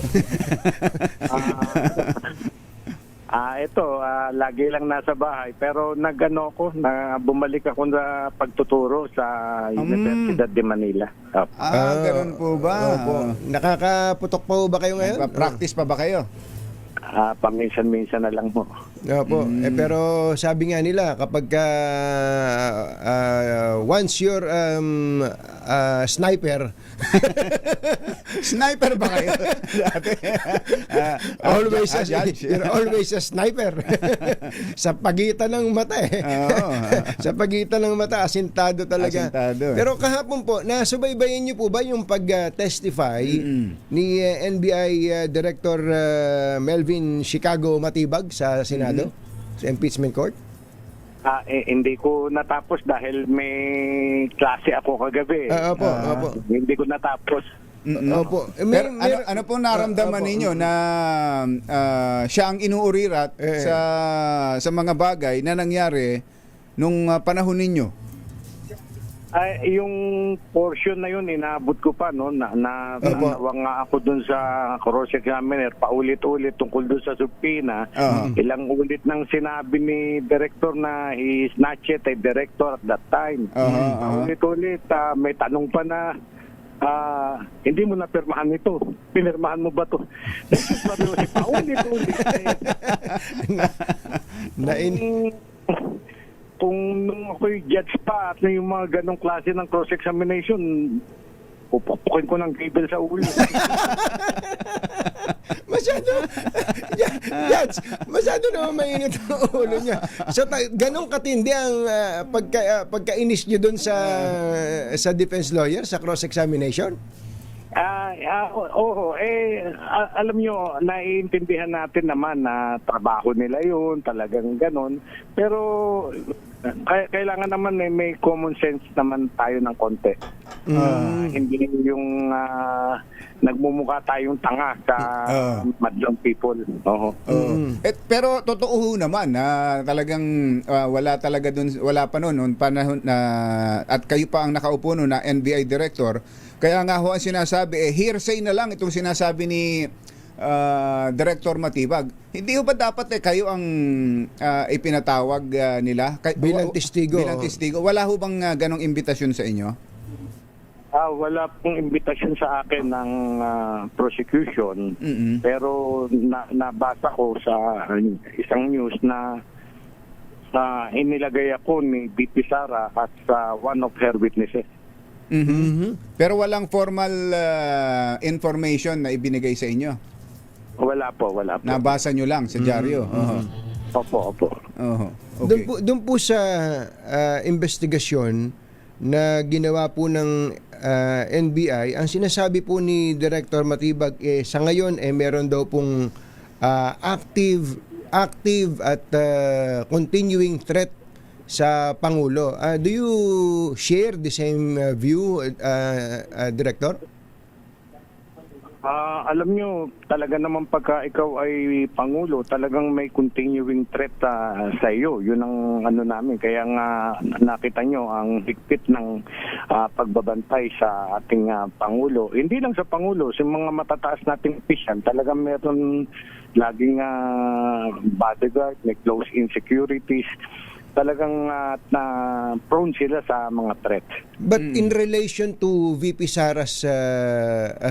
Speaker 11: Lagi lang nasa bahay, pero bumalik ako sa pagtuturo sa Universidad de Manila.
Speaker 1: Ganun po ba?
Speaker 2: Opo. Nakakaputok po ba kayo ngayon?
Speaker 1: Practice pa ba kayo?
Speaker 11: Paminsan-minsan na lang mo.
Speaker 2: Opo. Pero sabi nga nila kapag once you're sniper
Speaker 1: Sniper ba kayo?
Speaker 2: you're always a sniper. Sa pagitan ng mata sa pagitan ng mata, asintado talaga. Pero kahapon po, nasubaybayan niyo po ba yung pag-testify ni NBI Director Melvin Chicago Matibag sa Senado, sa impeachment court?
Speaker 11: Hindi ko natapos dahil may klase ako kagabi.
Speaker 2: Opo.
Speaker 11: Hindi ko natapos.
Speaker 2: Opo.
Speaker 1: Pero ano po naramdaman ninyo na siya ang inuurirat sa mga bagay na nangyari nung panahon ninyo?
Speaker 11: Yung portion na yun, inaabot ko pa, no? Nawang nga ako dun sa cross-examiner, paulit-ulit tungkol dun sa subpoena. Ilang ulit nang sinabi ni Director na he is not yet a director at that time. Paulit-ulit, may tanong pa na, hindi mo na pirmahan ito. Pinirmahan mo ba ito? Paulit-ulit. Kung nung ako'y judge pa at yung mga ganong klase ng cross-examination, pupukin ko ng cable sa ulo.
Speaker 2: Masyado naman mainit ang ulo niya. So, ganong katindi ang pagkainis niyo dun sa defense lawyer, sa cross-examination?
Speaker 11: Alam nyo, naiintindihan natin naman na trabaho nila yun, talagang ganon. Pero kailangan naman may common sense naman tayo ng konti. Hindi yung nagmumukha tayong tanga sa madlang people.
Speaker 1: Pero totoo ho naman na talagang wala talaga dun, wala pa noon panahon na at kayo pa ang nakaupo noon na NBI Director. Kaya nga ho ang sinasabi, hearsay na lang itong sinasabi ni Director Matibag. Hindi ho ba dapat kayo ang ipinatawag nila?
Speaker 2: Bilang testigo.
Speaker 1: Bilang testigo. Wala ho bang ganong imbitasyon sa inyo?
Speaker 11: Wala pong imbitasyon sa akin ng prosecution. Pero nabasa ko sa isang news na inilagay ako ni BP Sara as one of her witnesses.
Speaker 1: Pero walang formal information na ibinigay sa inyo?
Speaker 11: Wala po.
Speaker 1: Nabasa nyo lang sa dyaryo?
Speaker 11: Opo.
Speaker 1: Okay.
Speaker 2: Doon po sa investigasyon na ginawa po ng NBI, ang sinasabi po ni Director Matibag sa ngayon meron daw pong active at continuing threat sa Pangulo. Do you share the same view, Director?
Speaker 11: Alam nyo, talaga naman pagka ikaw ay Pangulo, talagang may continuing threat sa iyo. Yun ang ano namin. Kaya nga nakita nyo ang higpit ng pagbabantay sa ating Pangulo. Hindi lang sa Pangulo, sa mga matataas nating opisyal, talagang meron laging bodyguard, may close insecurities. Talagang na prone sila sa mga threat.
Speaker 2: But in relation to VP Sara's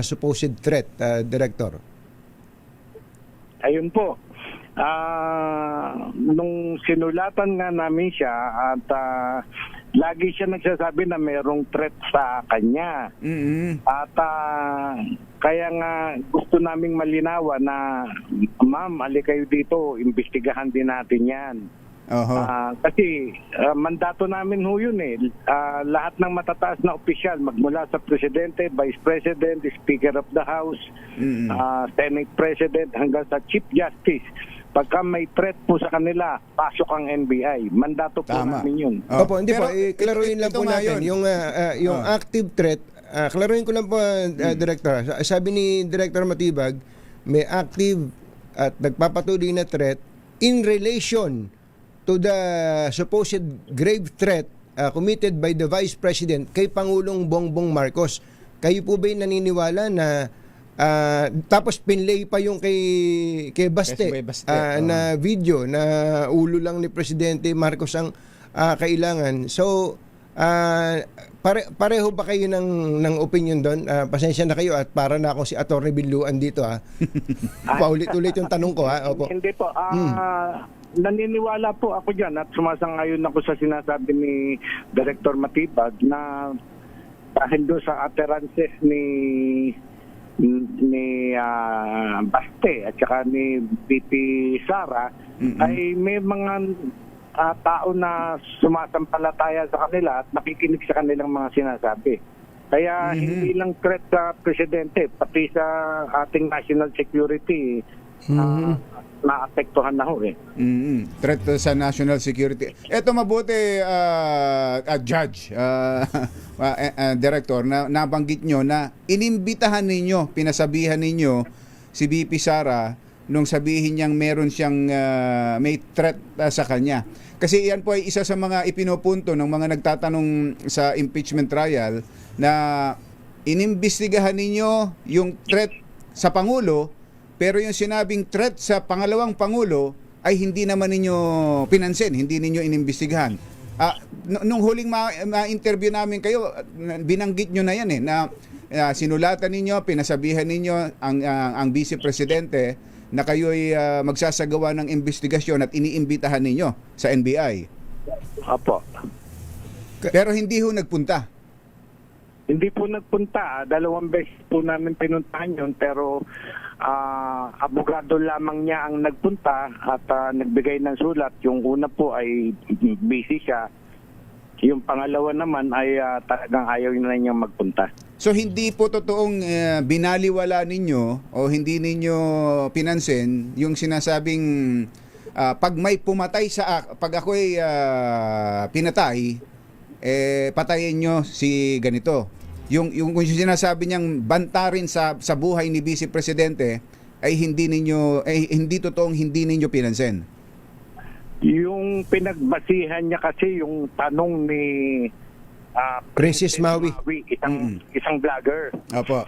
Speaker 2: supposed threat, Director?
Speaker 11: Ayun po. Nung sinulatan nga namin siya at lagi siya nagsasabi na mayroong threat sa kanya. At kaya nga gusto naming malinawan na, ma'am, ali kayo dito, imbestigahan din natin yan. Kasi mandato namin ho yun lahat ng matataas na opisyal magmula sa Presidente, Vice President, Speaker of the House, Senate President hanggang sa Chief Justice, pagka may threat po sa kanila, pasok ang NBI. Mandato po namin yun.
Speaker 2: Opo, hindi po, klaruhin lang po natin yung active threat. Klaruhin ko lang po, Director. Sabi ni Director Matibag, may active at nagpapatuloy na threat in relation to the supposed grave threat committed by the Vice President kay Pangulong Bongbong Marcos. Kayo po ba'y naniniwala na tapos pinlay pa yung kay Baste, na video na ulo lang ni Presidente Marcos ang kailangan. So pareho ba kayo ng opinion doon? Pasensya na kayo at para na ako si Atty. Binluan dito paulit-ulit yung tanong ko Opo.
Speaker 11: Hindi po. Naniniwala po ako dyan at sumasang-ayon ako sa sinasabi ni Director Matibag na dahil doon sa utterances ni Baste at saka ni BP Sara ay may mga tao na sumasampalataya sa kanila at nakikinig sa kanilang mga sinasabi. Kaya hindi lang threat sa Presidente, pati sa ating national security naapektuhan na ho
Speaker 1: Threat sa national security. Ito mabuti, Judge, Director, na nabanggit nyo na inimbitahan ninyo, pinasabihan ninyo si BP Sara nung sabihin niyang meron siyang may threat sa kanya. Kasi yan po ay isa sa mga ipinupunto ng mga nagtatanong sa impeachment trial na inimbestigahan ninyo yung threat sa Pangulo, pero yung sinabing threat sa pangalawang Pangulo ay hindi naman ninyo pinansin, hindi ninyo inimbestigahan. Nung huling ma-interview namin kayo, binanggit nyo na yan na sinulatan ninyo, pinasabihan ninyo ang Vice Presidente na kayo'y magsasagawa ng investigasyon at iniimbitahan ninyo sa NBI.
Speaker 11: Apo.
Speaker 1: Pero hindi ho nagpunta.
Speaker 11: Hindi po nagpunta. 2 beses po namin pinuntahan yun, pero abogado lamang niya ang nagpunta at nagbigay ng sulat. Yung una po ay busy siya. Yung pangalawa naman ay talagang ayaw na niyang magpunta.
Speaker 1: So hindi po totoong binaliwala ninyo o hindi ninyo pinansin yung sinasabing pag may pumatay pag ako'y pinatay, patayin nyo si ganito. Yung sinasabi niyang bantarin sa buhay ni Vice Presidente ay hindi totoong hindi ninyo pinansin.
Speaker 11: Yung pinagbasihan niya kasi yung tanong ni
Speaker 2: Princess Maui,
Speaker 11: isang vlogger.
Speaker 1: Opo.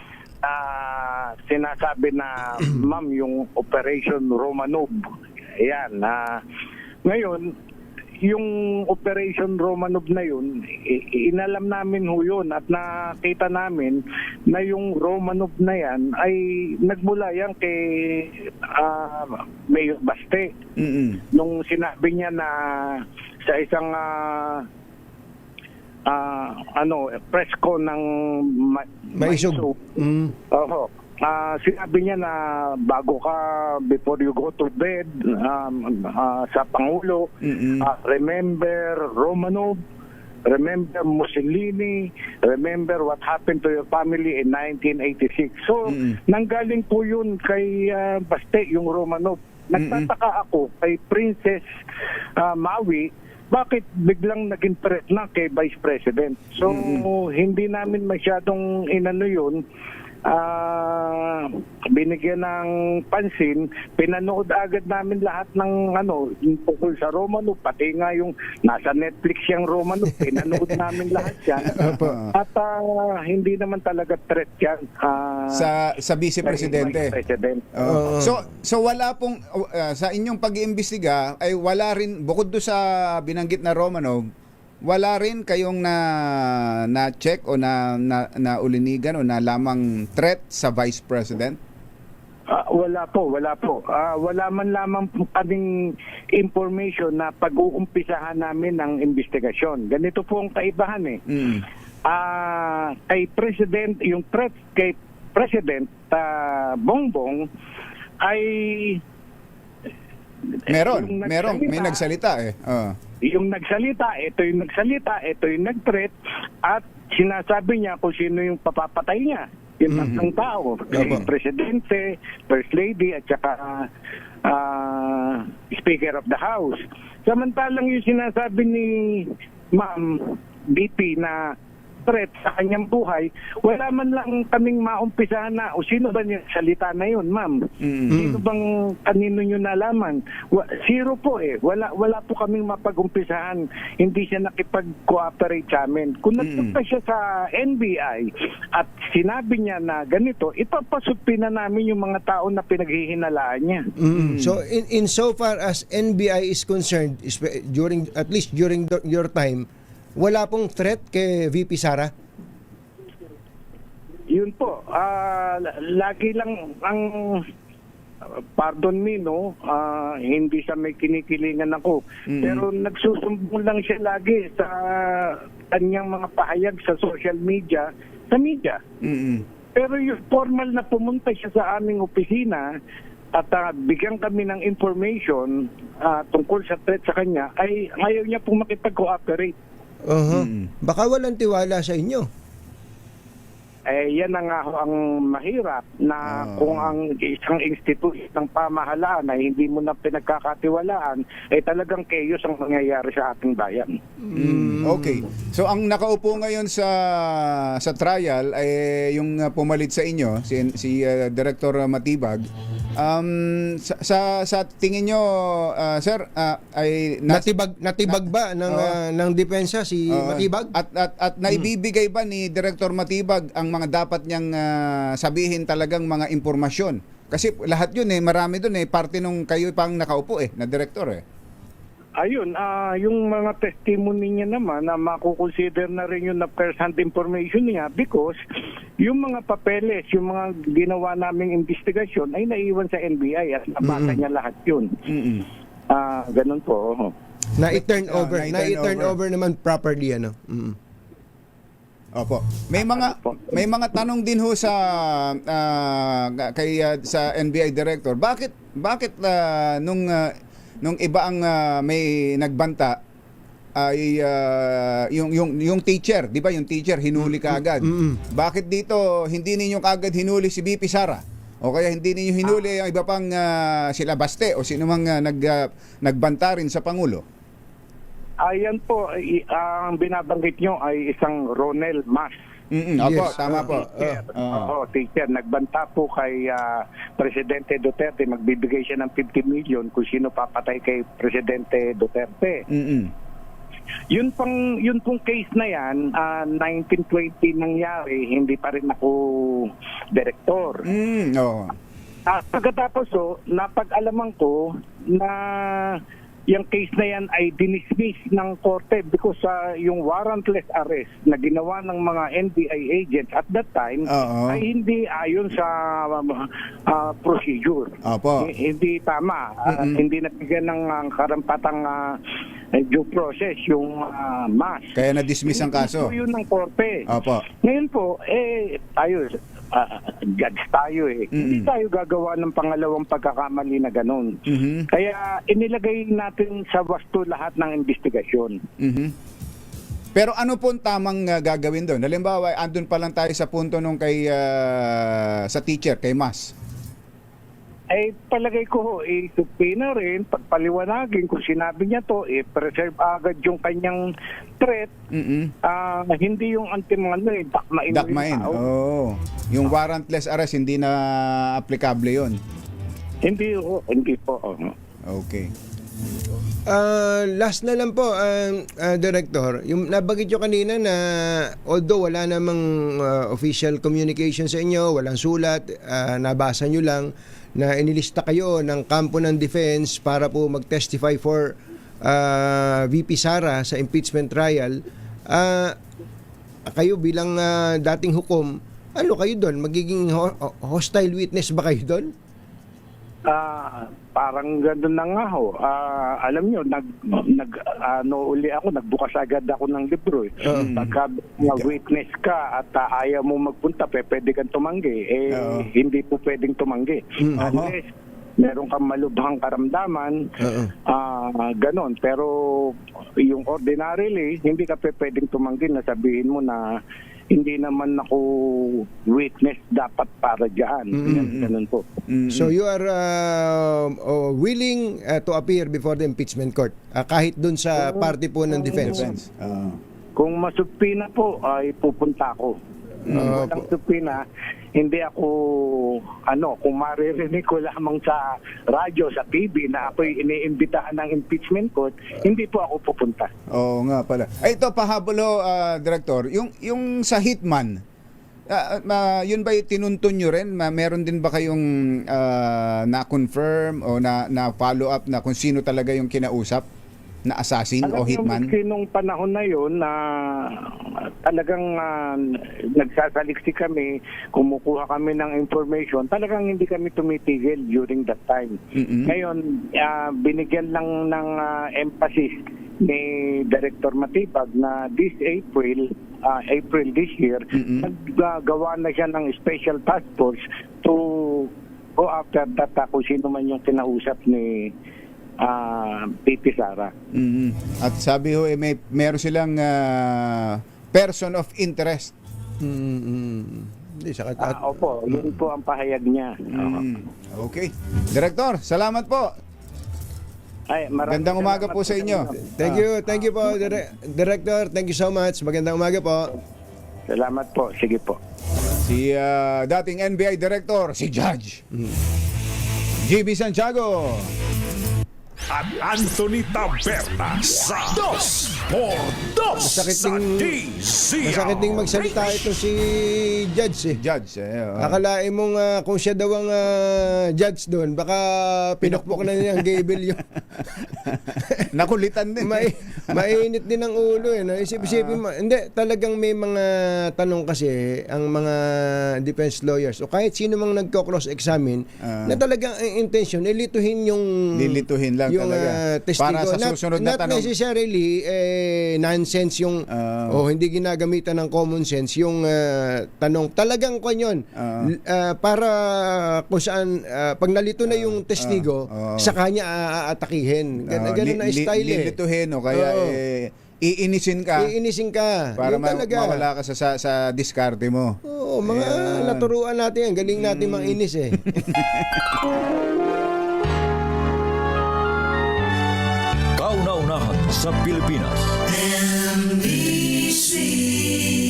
Speaker 11: Sinasabi na ma'am yung Operation Romanov. Ayan, ngayon yung Operation Romanov na yun, inalam namin ho yun at nakita namin na yung Romanov na yan ay nagmula yan kay Mayor Baste. Nung sinabi niya na sa isang press ko ng
Speaker 2: Maisog.
Speaker 11: Oho. Sinabi niya na bago ka, before you go to bed, sa Pangulo, remember Romanov, remember Mussolini, remember what happened to your family in 1986. So, nanggaling po yun kay Baste, yung Romanov. Nagtataka ako kay Princess Maui, bakit biglang naging threat na kay Vice President? So, hindi namin masyadong inano yun. Binigyan ng pansin, pinanood agad namin lahat ng yung tungkol sa Romanov, pati nga yung nasa Netflix yung Romanov, pinanood namin lahat yan. At hindi naman talaga threat yan
Speaker 1: sa Vice Presidente. So wala pong sa inyong pag-iimbestiga ay wala rin, bukod do sa binanggit na Romanov, wala rin kayong na-check o na ulinigan o na lamang threat sa Vice President?
Speaker 11: Wala po. Wala man lamang kaming information na pag-uumpisahan namin ng investigasyon. Ganito po ang kaibahan eh. Kay President, yung threat kay President Bongbong ay
Speaker 1: may nagsalita eh.
Speaker 11: Yung nagsalita, ito yung nag-threat at sinasabi niya kung sino yung papapatay niya. Yung tatlong tao, Presidente, First Lady at saka Speaker of the House. Samantalang yung sinasabi ni Ma'am BP na threat sa kanyang buhay, wala man lang kaming maumpisahan na o sino ba yung salita na yun, ma'am? Sino bang kanino nyo nalaman? Zero po eh. Wala po kaming mapag-umpisahan. Hindi siya nakipag-cooperate sa amin. Kung nagpunta siya sa NBI at sinabi niya na ganito, ipapasupin na namin yung mga tao na pinaghihinalaan niya.
Speaker 2: So in so far as NBI is concerned, at least during your time, wala pong threat kay VP Sara?
Speaker 11: Yun po. Lagi lang ang pardon me, no? Hindi sa may kinikilingan ako. Pero nagsusumbong lang siya lagi sa kanyang mga pahayag sa social media, sa media. Pero yung formal na pumunta siya sa aming opisina at bigyan kami ng information tungkol sa threat sa kanya, ay ayaw niya pong makipag-cooperate.
Speaker 2: Baka walang tiwala sa inyo.
Speaker 11: Yan na nga ang mahirap na kung ang isang institusyon ng pamahalaan ay hindi mo na pinagkakatiwalaan, talagang chaos ang mangyayari sa ating bayan.
Speaker 1: Okay. So ang nakaupo ngayon sa trial ay yung pumalit sa inyo, si Director Matibag. Sa tingin nyo, sir, ay
Speaker 2: natibag ba ng depensa si Matibag?
Speaker 1: At naibibigay ba ni Director Matibag ang mga dapat niyang sabihin talagang mga impormasyon? Kasi lahat yun marami doon parte nung kayo pang nakaupo na director
Speaker 11: Ayun, yung mga testimony niya naman na makukonsider na rin yun na first-hand information niya because yung mga papeles, yung mga ginawa naming investigasyon ay naiwan sa NBI at nabasa niya lahat yun. Ganun po.
Speaker 2: Na-turn over naman properly, ano?
Speaker 1: Opo. May mga tanong din ho sa sa NBI director. Bakit nung iba ang may nagbanta ay yung teacher, 'di ba? Yung teacher hinuli kaagad. Bakit dito hindi ninyo kaagad hinuli si BP Sara? O kaya hindi ninyo hinuli ang iba pang sila Baste o sino mang nagbanta rin sa Pangulo?
Speaker 11: Ayan po, ang binabanggit nyo ay isang Ronel Mas.
Speaker 1: Opo, tama po.
Speaker 11: Teacher, nagbanta po kay Presidente Duterte, magbibigay siya ng 50 million kung sino papatay kay Presidente Duterte. Yun pong case na yan, 1920 nangyari, hindi pa rin ako direktor.
Speaker 1: No.
Speaker 11: Pagkatapos napag-alaman ko na yung case na yan ay dinismiss ng korte because yung warrantless arrest na ginawa ng mga NBI agents at that time
Speaker 1: Oo.
Speaker 11: ay hindi ayon sa procedure.
Speaker 1: Opo.
Speaker 11: Hindi tama. Hindi nabigyan ng karampatang due process yung MAS.
Speaker 1: Kaya na-dismiss ang kaso.
Speaker 11: Ito yun ng korte.
Speaker 1: Opo.
Speaker 11: Ngayon po, tayo, judge tayo Hindi tayo gagawa ng pangalawang pagkakamali na ganun. Kaya inilagay natin sa wasto lahat ng investigasyon.
Speaker 1: Pero ano po ang tamang gagawin doon? Halimbawa, andun pa lang tayo sa punto nung kay sa teacher, kay Mas.
Speaker 11: Palagay ko subpoena rin, pagpaliwanagin kung sinabi niya to, preserve agad yung kanyang threat. Hindi yung dakmain mo yung
Speaker 1: Dakmain.
Speaker 11: tao.
Speaker 1: Oo. Yung warrantless arrest, hindi na applicable yon.
Speaker 11: Hindi po.
Speaker 1: Okay.
Speaker 2: Last na lang po, Director, yung nabanggit nyo kanina na although wala namang official communication sa inyo, walang sulat, nabasa nyo lang na inilista kayo ng kampo ng defense para po mag-testify for VP Sara sa impeachment trial. Kayo bilang dating hukom, ano kayo doon? Magiging hostile witness ba kayo doon?
Speaker 11: Parang gano'n na nga ho. Alam nyo, nagbukas agad ako ng libro. Pagka witness ka at ayaw mo magpunta, pwede kang tumanggi. Hindi po pwedeng tumanggi. Unless meron kang malubhang karamdaman, ganon. Pero yung ordinarily, hindi ka pwedeng tumanggi na sabihin mo na hindi naman ako witness dapat para dyan. Ganun po.
Speaker 2: So you are willing to appear before the impeachment court kahit dun sa party po ng defense?
Speaker 11: Kung masupina po ay pupunta ako. Walang supina, hindi ako kung maririnig ko lamang sa radyo, sa TV na ako'y iniimbitahan ng impeachment court, hindi po ako pupunta.
Speaker 1: Oo nga pala. Ito pahabol Director, yung sa hitman, yun ba tinuntun nyo rin? Meron din ba kayong na-confirm o na-follow up na kung sino talaga yung kinausap na assassin o hitman?
Speaker 11: Nung panahon na yun na talagang nagsasaliksik kami, kumukuha kami ng information, talagang hindi kami tumitigil during that time. Ngayon, binigyan lang ng emphasis ni Director Matibag na this April this year, naggawa na siya ng special task force to go after that kung sino man yung kinausap ni VP Sara.
Speaker 1: At sabi ho, meron silang person of interest.
Speaker 11: Opo, yun po ang pahayag niya.
Speaker 1: Okay. Director, salamat po. Magandang umaga po sa inyo.
Speaker 2: Thank you po, Director. Thank you so much. Magandang umaga po.
Speaker 11: Salamat po. Sige po.
Speaker 1: Si dating NBI Director, si Judge GB Santiago.
Speaker 3: At Anthony Taberna sa 2x2 sa
Speaker 2: Masakit ding magsalita ito si Judge
Speaker 1: Judge.
Speaker 2: Akalain mong kung siya daw ang judge doon, baka pinukpok na niya ang gable yung
Speaker 1: nakulitan din.
Speaker 2: Mainit din ang ulo Isip-isipin mo. Hindi, talagang may mga tanong kasi ang mga defense lawyers o kahit sino mang nagko-cross-examine na talagang ang intention lilituhin
Speaker 1: lang
Speaker 2: yung testigo.
Speaker 1: Para sa susunod na tanong.
Speaker 2: Not necessarily nonsense yung hindi ginagamitan ng common sense yung tanong. Talagang kanyon para kung saan pag nalito na yung testigo sa kanya aatakihin. Ganun na style
Speaker 1: lilituhin o kaya iinisin ka. Para mawala ka sa diskarte mo.
Speaker 2: Oo, mga naturuan natin yan. Galing natin manginis
Speaker 12: Kauna-unahan sa Pilipinas. NBC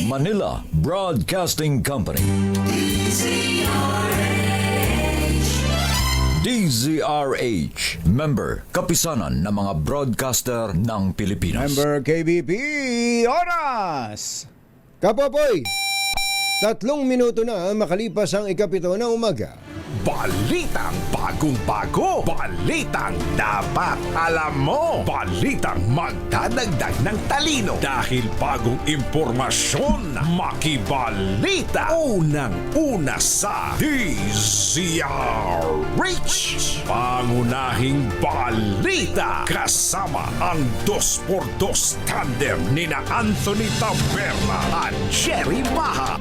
Speaker 12: Manila Broadcasting Company. DZRH. Member, kapisanan ng mga broadcaster ng Pilipinas.
Speaker 1: Member KBP. Oras!
Speaker 2: Kapopoy! 3 minuto na makalipas ang 7 ng umaga.
Speaker 3: Balitang bagong-bago. Balitang dapat alam mo. Balitang magdadagdag ng talino. Dahil bagong impormasyon. Makibalita. Unang-una sa DZRH. Pangunahing balita. Kasama ang 2x2 tandem nina Anthony Taberna at Jerry Baha.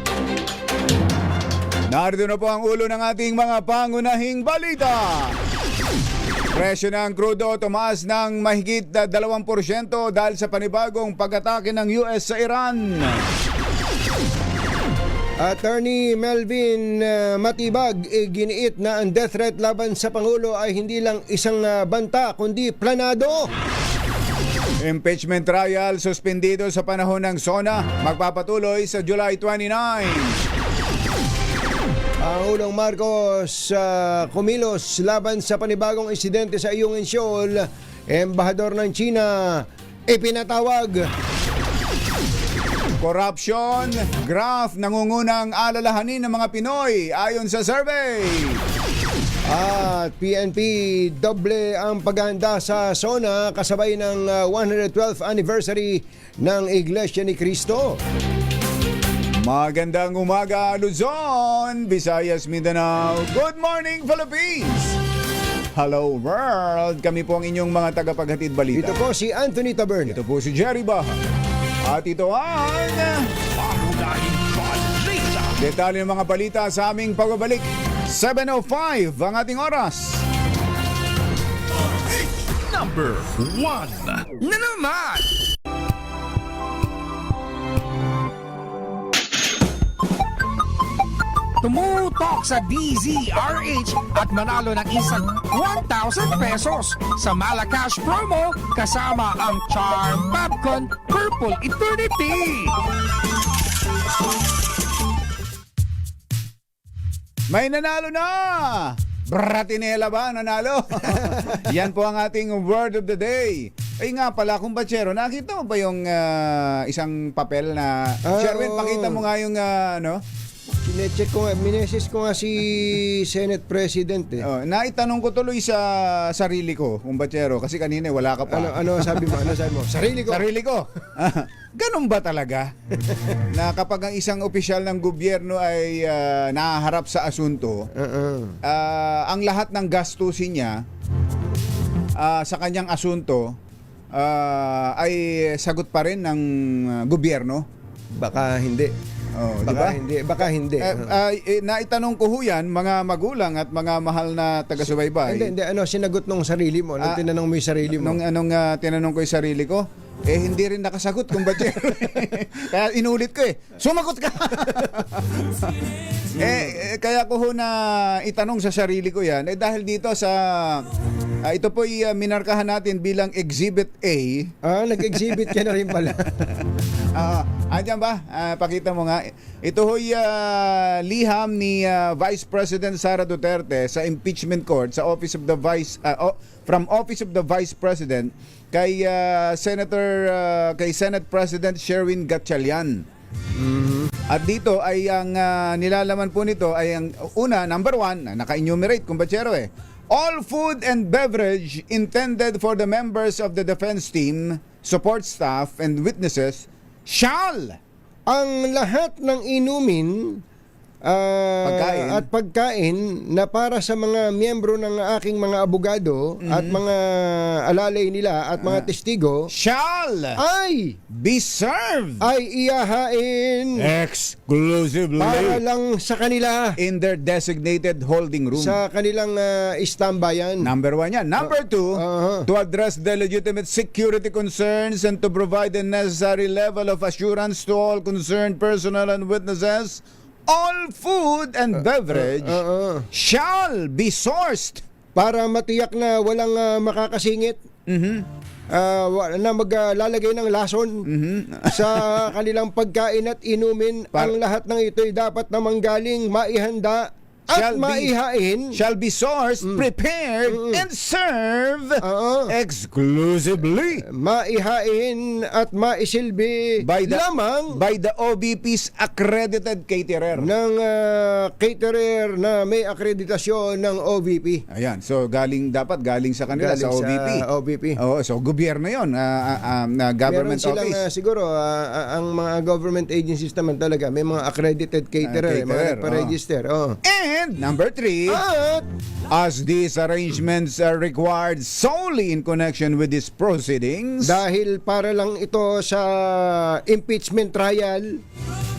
Speaker 1: Narito na po ang ulo ng ating mga pangunahing balita. Presyo ng krudo tumaas ng mahigit 2% dahil sa panibagong pag-atake ng US sa Iran.
Speaker 2: Attorney Melvin Matibag giniit na ang death threat laban sa Pangulo ay hindi lang isang banta kundi planado.
Speaker 1: Impeachment trial suspendido sa panahon ng SONA, magpapatuloy sa July 29.
Speaker 2: Pangulong Marcos kumilos laban sa panibagong insidente sa Ayungin Shoal. Embahador ng China ipinatawag.
Speaker 1: Corruption, graph nangungunang alalahanin ng mga Pinoy ayon sa survey.
Speaker 2: At PNP doble ang paghahanda sa SONA kasabay ng 112th anniversary ng Iglesia ni Cristo.
Speaker 1: Magandang umaga Luzon, Visayas, Mindanao. Good morning Philippines. Hello world. Kami po ang inyong mga tagapaghatid balita.
Speaker 2: Ito po si Anthony Taberna.
Speaker 1: Ito po si Jerry Baha. At ito ang
Speaker 3: Pangunahing balita.
Speaker 1: detalye ng mga balita sa aming pagbabalik. 7:05 ang ating oras.
Speaker 3: Number 1.
Speaker 9: Na naman! Tumutok sa DZRH at manalo ng isang 1,000 pesos sa Malacash promo kasama ang Charm Popcorn Purple Eternity.
Speaker 1: May nanalo na! Bratinela ba nanalo? Yan po ang ating word of the day. Ay nga pala, kumpatsero, nakita mo ba yung isang papel na... Sherwin, pakita mo nga yung ano?
Speaker 2: Sinecheck ko nga, minesis ko nga si Senate President eh.
Speaker 1: Naitanong ko tuloy sa sarili ko, kumpatsero, kasi kanina wala ka pa.
Speaker 2: Ano sabi mo? Ano sabi mo? Sarili ko.
Speaker 1: Sarili ko. Ganun ba talaga? Na kapag ang isang opisyal ng gobyerno ay nahaharap sa asunto, ang lahat ng gastusin niya sa kanyang asunto ay sagot pa rin ng gobyerno?
Speaker 2: Baka hindi. Baka hindi.
Speaker 1: Naitanong ko ho yan, mga magulang at mga mahal na taga-subaybay.
Speaker 2: Hindi. Sinagot nung sarili mo? Nung tinanong mo yung sarili mo?
Speaker 1: Anong tinanong ko yung sarili ko? Hindi rin nakasagot kung ba't kaya inulit ko sumagot ka! Kaya ko ho na itanong sa sarili ko yan, dahil dito sa... ito po'y minarkahan natin bilang Exhibit A.
Speaker 2: Nag-exhibit ka na rin pala.
Speaker 1: Andyan ba? Pakita mo nga. Ito ho'y liham ni Vice President Sara Duterte sa impeachment court sa Office of the Vice from Office of the Vice President kay kay Senate President Sherwin Gatchalian. At dito ay ang nilalaman po nito ay ang una, number 1, naka-enumerate kumpatsero all food and beverage intended for the members of the defense team, support staff, and witnesses shall.
Speaker 2: Ang lahat ng inumin at pagkain na para sa mga miyembro ng aking mga abogado at mga alalay nila at mga testigo
Speaker 1: shall
Speaker 2: ay
Speaker 1: be served,
Speaker 2: ay iyahain
Speaker 1: exclusively
Speaker 2: para lang sa kanila
Speaker 1: in their designated holding room
Speaker 2: sa kanilang istambayan.
Speaker 1: Number 1 yan. Number 2, to address the legitimate security concerns and to provide the necessary level of assurance to all concerned personnel and witnesses, all food and beverage shall be sourced
Speaker 2: para matiyak na walang makakasingit na maglalagay ng lason sa kanilang pagkain at inumin. Ang lahat ng ito ay dapat na manggaling maihanda at maihain
Speaker 1: shall be sourced, prepared, and served exclusively
Speaker 2: maihain at maisilbi lamang
Speaker 1: by the OBP's accredited caterer.
Speaker 2: ng caterer na may akreditasyon ng OVP.
Speaker 1: Ayan, so dapat galing sa kanila,
Speaker 2: Galing
Speaker 1: sa OBP.
Speaker 2: sa OVP.
Speaker 1: Oo, so gobyerno 'yon, na government
Speaker 2: Meron silang
Speaker 1: office.
Speaker 2: siguro ang mga government agencies naman talaga may mga accredited caterer, mga
Speaker 1: caterer,
Speaker 2: nagpa-register.
Speaker 1: And number 3, as these arrangements are required solely in connection with these proceedings,
Speaker 2: Dahil para lang ito sa impeachment trial,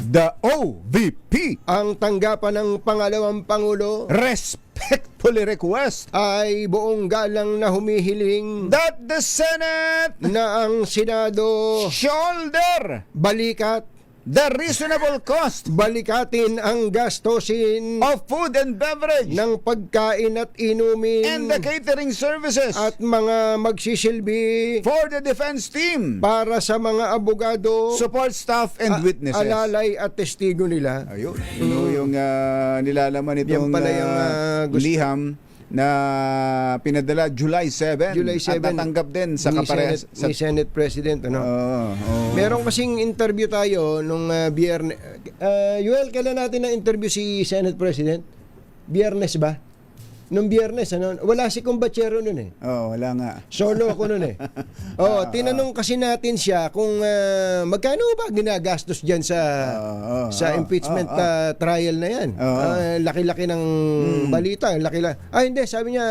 Speaker 1: the OVP
Speaker 2: ang tanggapan ng pangalawang Pangulo
Speaker 1: respectfully request
Speaker 2: ay buong galang na humihiling
Speaker 1: that the Senate
Speaker 2: na ang Senado
Speaker 1: shoulder
Speaker 2: balikat,
Speaker 1: the reasonable cost
Speaker 2: balikatin ang gastusin
Speaker 1: of food and beverage
Speaker 2: ng pagkain at inumin
Speaker 1: and the catering services
Speaker 2: at mga magsisilbi
Speaker 1: for the defense team,
Speaker 2: para sa mga abogado,
Speaker 1: support staff, and witnesses.
Speaker 2: alalay at testigo nila.
Speaker 1: Ayun. Yung nilalaman
Speaker 2: Yan
Speaker 1: itong
Speaker 2: pala yung, gusto-
Speaker 1: liham na pinadala July 7,
Speaker 2: July 7
Speaker 1: at natanggap din sa
Speaker 2: ni
Speaker 1: kaparehas
Speaker 2: Senate, ni Senate President, ano?
Speaker 1: Oo.
Speaker 2: Meron kasing interview tayo nung Biyernes. Yuel, kailan natin na-interview si Senate President? Biyernes ba? Nung Biyernes, ano? Wala si Combachero nun eh.
Speaker 1: Wala nga.
Speaker 2: Solo ako nun eh. Tinanong kasi natin siya kung magkano ba ginagastos dyan sa impeachment trial na yan. Laki-laki ng balita. Hindi, sabi niya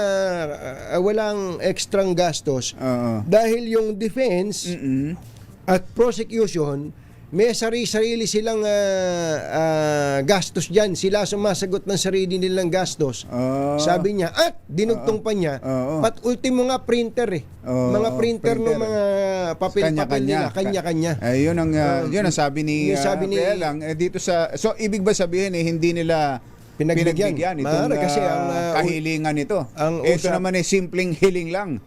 Speaker 2: walang extrang gastos. Dahil yung defense at prosecution, may sarili silang gastos dyan. Sila sumasagot ng sarili nilang gastos. Sabi niya, at dinugtong pa niya, pat ultimo nga printer eh. Mga printer ng mga papel-papel nila, kanya-kanya.
Speaker 1: Yun ang sabi ni kaya lang, dito sa, so ibig ba sabihin hindi nila pinagbigyan itong
Speaker 2: kasi ang
Speaker 1: kahilingan nito.
Speaker 2: usap-
Speaker 1: Ito naman simpleng hiling lang.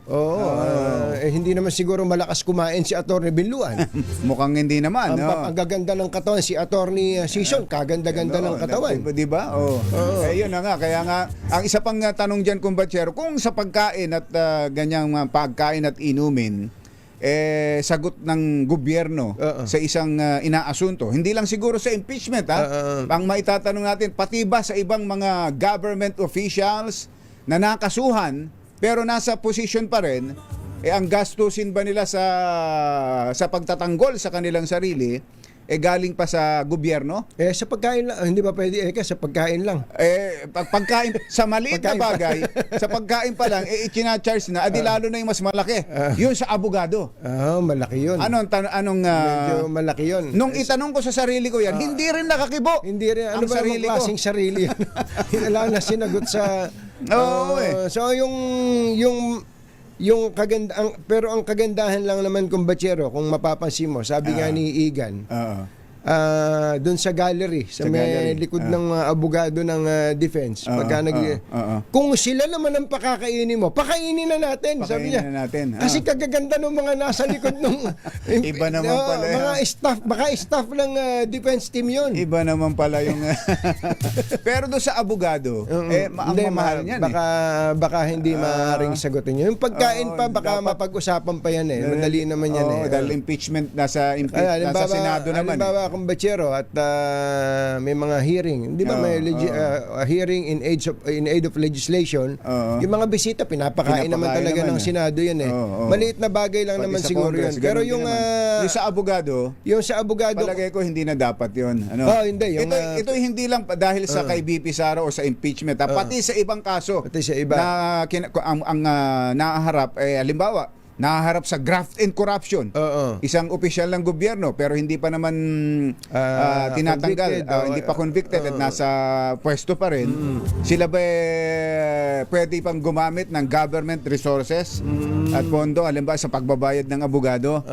Speaker 2: Hindi naman siguro malakas kumain si Atty. Binluan.
Speaker 1: Mukhang hindi naman.
Speaker 2: Ang gaganda ng katawan si Atty. Sison, kaganda-ganda ng katawan.
Speaker 1: Di ba? Yun na nga. Kaya nga, ang isa pang tanong dyan, Kumbachero, kung sa pagkain at ganyang pagkain at inumin, sagot ng gobyerno sa isang inaasunto. Hindi lang siguro sa impeachment, ang maitatanong natin, pati ba sa ibang mga government officials na nakasuhan pero nasa position pa rin, ang gastusin ba nila sa pagtatanggol sa kanilang sarili galing pa sa gobyerno?
Speaker 2: Sa pagkain lang, hindi ba pwede sa pagkain lang?
Speaker 1: Pagkain sa maliit na bagay, sa pagkain pa lang, i-charge na, lalo na yung mas malaki. Yun sa abogado.
Speaker 2: Malaki yun.
Speaker 1: Medyo
Speaker 2: malaki yun.
Speaker 1: Nung itanong ko sa sarili ko yan, hindi rin nakakibo.
Speaker 2: Hindi rin, ano
Speaker 1: ang
Speaker 2: ba
Speaker 1: sarili
Speaker 2: yung klaseng sarili yan? Wala na sinagot sa... So yung pero ang kagandahan lang naman, Kumbachero, kung mapapansin mo, sabi nga ni Igan, doon sa gallery, may likod ng abogado ng defense, kung sila naman ang pakakainin mo, pakainin na natin, sabi niya. Kasi kagaganda ng mga nasa likod ng
Speaker 1: iba naman pala
Speaker 2: mga staff, baka staff ng defense team yun.
Speaker 1: Iba naman pala yung pero doon sa abogado, ang mamahal niyan.
Speaker 2: Baka hindi maaaring sagutin yun. Yung pagkain pa, baka mapag-usapan pa yan eh. Madali naman yan
Speaker 1: dahil impeachment nasa Senado naman.
Speaker 2: Kumbachero, at may mga hearing, di ba, may hearing in aid of legislation, yung mga bisita pinapakain naman talaga ng Senado yan eh. Maliit na bagay lang naman siguro yun. Pero yung
Speaker 1: sa abogado, palagay ko hindi na dapat yun.
Speaker 2: Hindi.
Speaker 1: Ito hindi lang dahil sa kay BP Sara o sa impeachment, pati sa ibang kaso na ang nahaharap, halimbawa, nahaharap sa graft and corruption. Isang opisyal ng gobyerno pero hindi pa naman tinatanggal, hindi pa convicted at nasa pwesto pa rin. Sila ba pwede pang gumamit ng government resources at pondo, halimbawa sa pagbabayad ng abogado?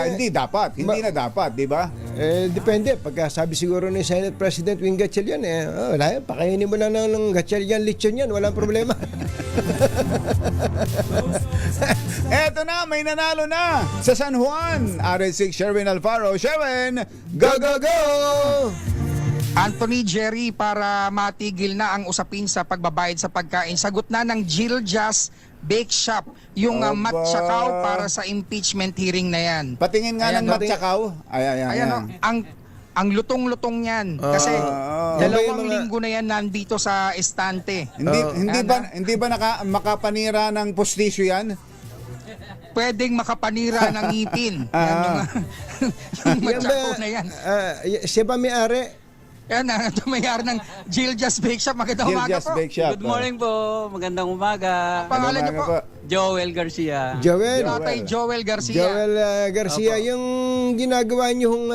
Speaker 1: Hindi dapat. Hindi na dapat, di ba?
Speaker 2: Depende. Pagka sabi siguro ni Senate President Wing Gatchalian, wala yan, pakainin mo na ng Gatchalian lechon yan, walang problema.
Speaker 1: Eto na, may nanalo na sa San Juan. RS6 Sherwin Alfaro. Sherwin, go, go, go!
Speaker 9: Anthony, Jerry, para matigil na ang usapin sa pagbabayad sa pagkain, sagot na ng Giljas Bake Shop yung
Speaker 1: Aba.
Speaker 9: matsakaw para sa impeachment hearing na yan.
Speaker 1: Patingin nga
Speaker 9: Ayan,
Speaker 1: ng matsakaw. Ayan.
Speaker 9: Ayan, oh, ang lutong-lutong yan. Kasi
Speaker 2: Yan ba yung
Speaker 9: dalawang
Speaker 2: mga-
Speaker 9: linggo na yan nandito sa estante.
Speaker 1: Hindi ba makapanira ng postisyo yan?
Speaker 9: Pwedeng makapanira ng ngipin. Yan yung, yung matsakaw na yan.
Speaker 2: Siya ba may-ari?
Speaker 9: Yan ang tumayar ng Giljas Bake Shop. Magandang umaga
Speaker 1: Giljas
Speaker 9: po.
Speaker 1: Bake Shop.
Speaker 13: Good morning po. Magandang umaga.
Speaker 9: Pangalan niyo po?
Speaker 13: Joel Garcia.
Speaker 2: Joel.
Speaker 9: Tatay Joel Garcia.
Speaker 2: Joel Garcia,
Speaker 13: Opo.
Speaker 2: yung ginagawa niyong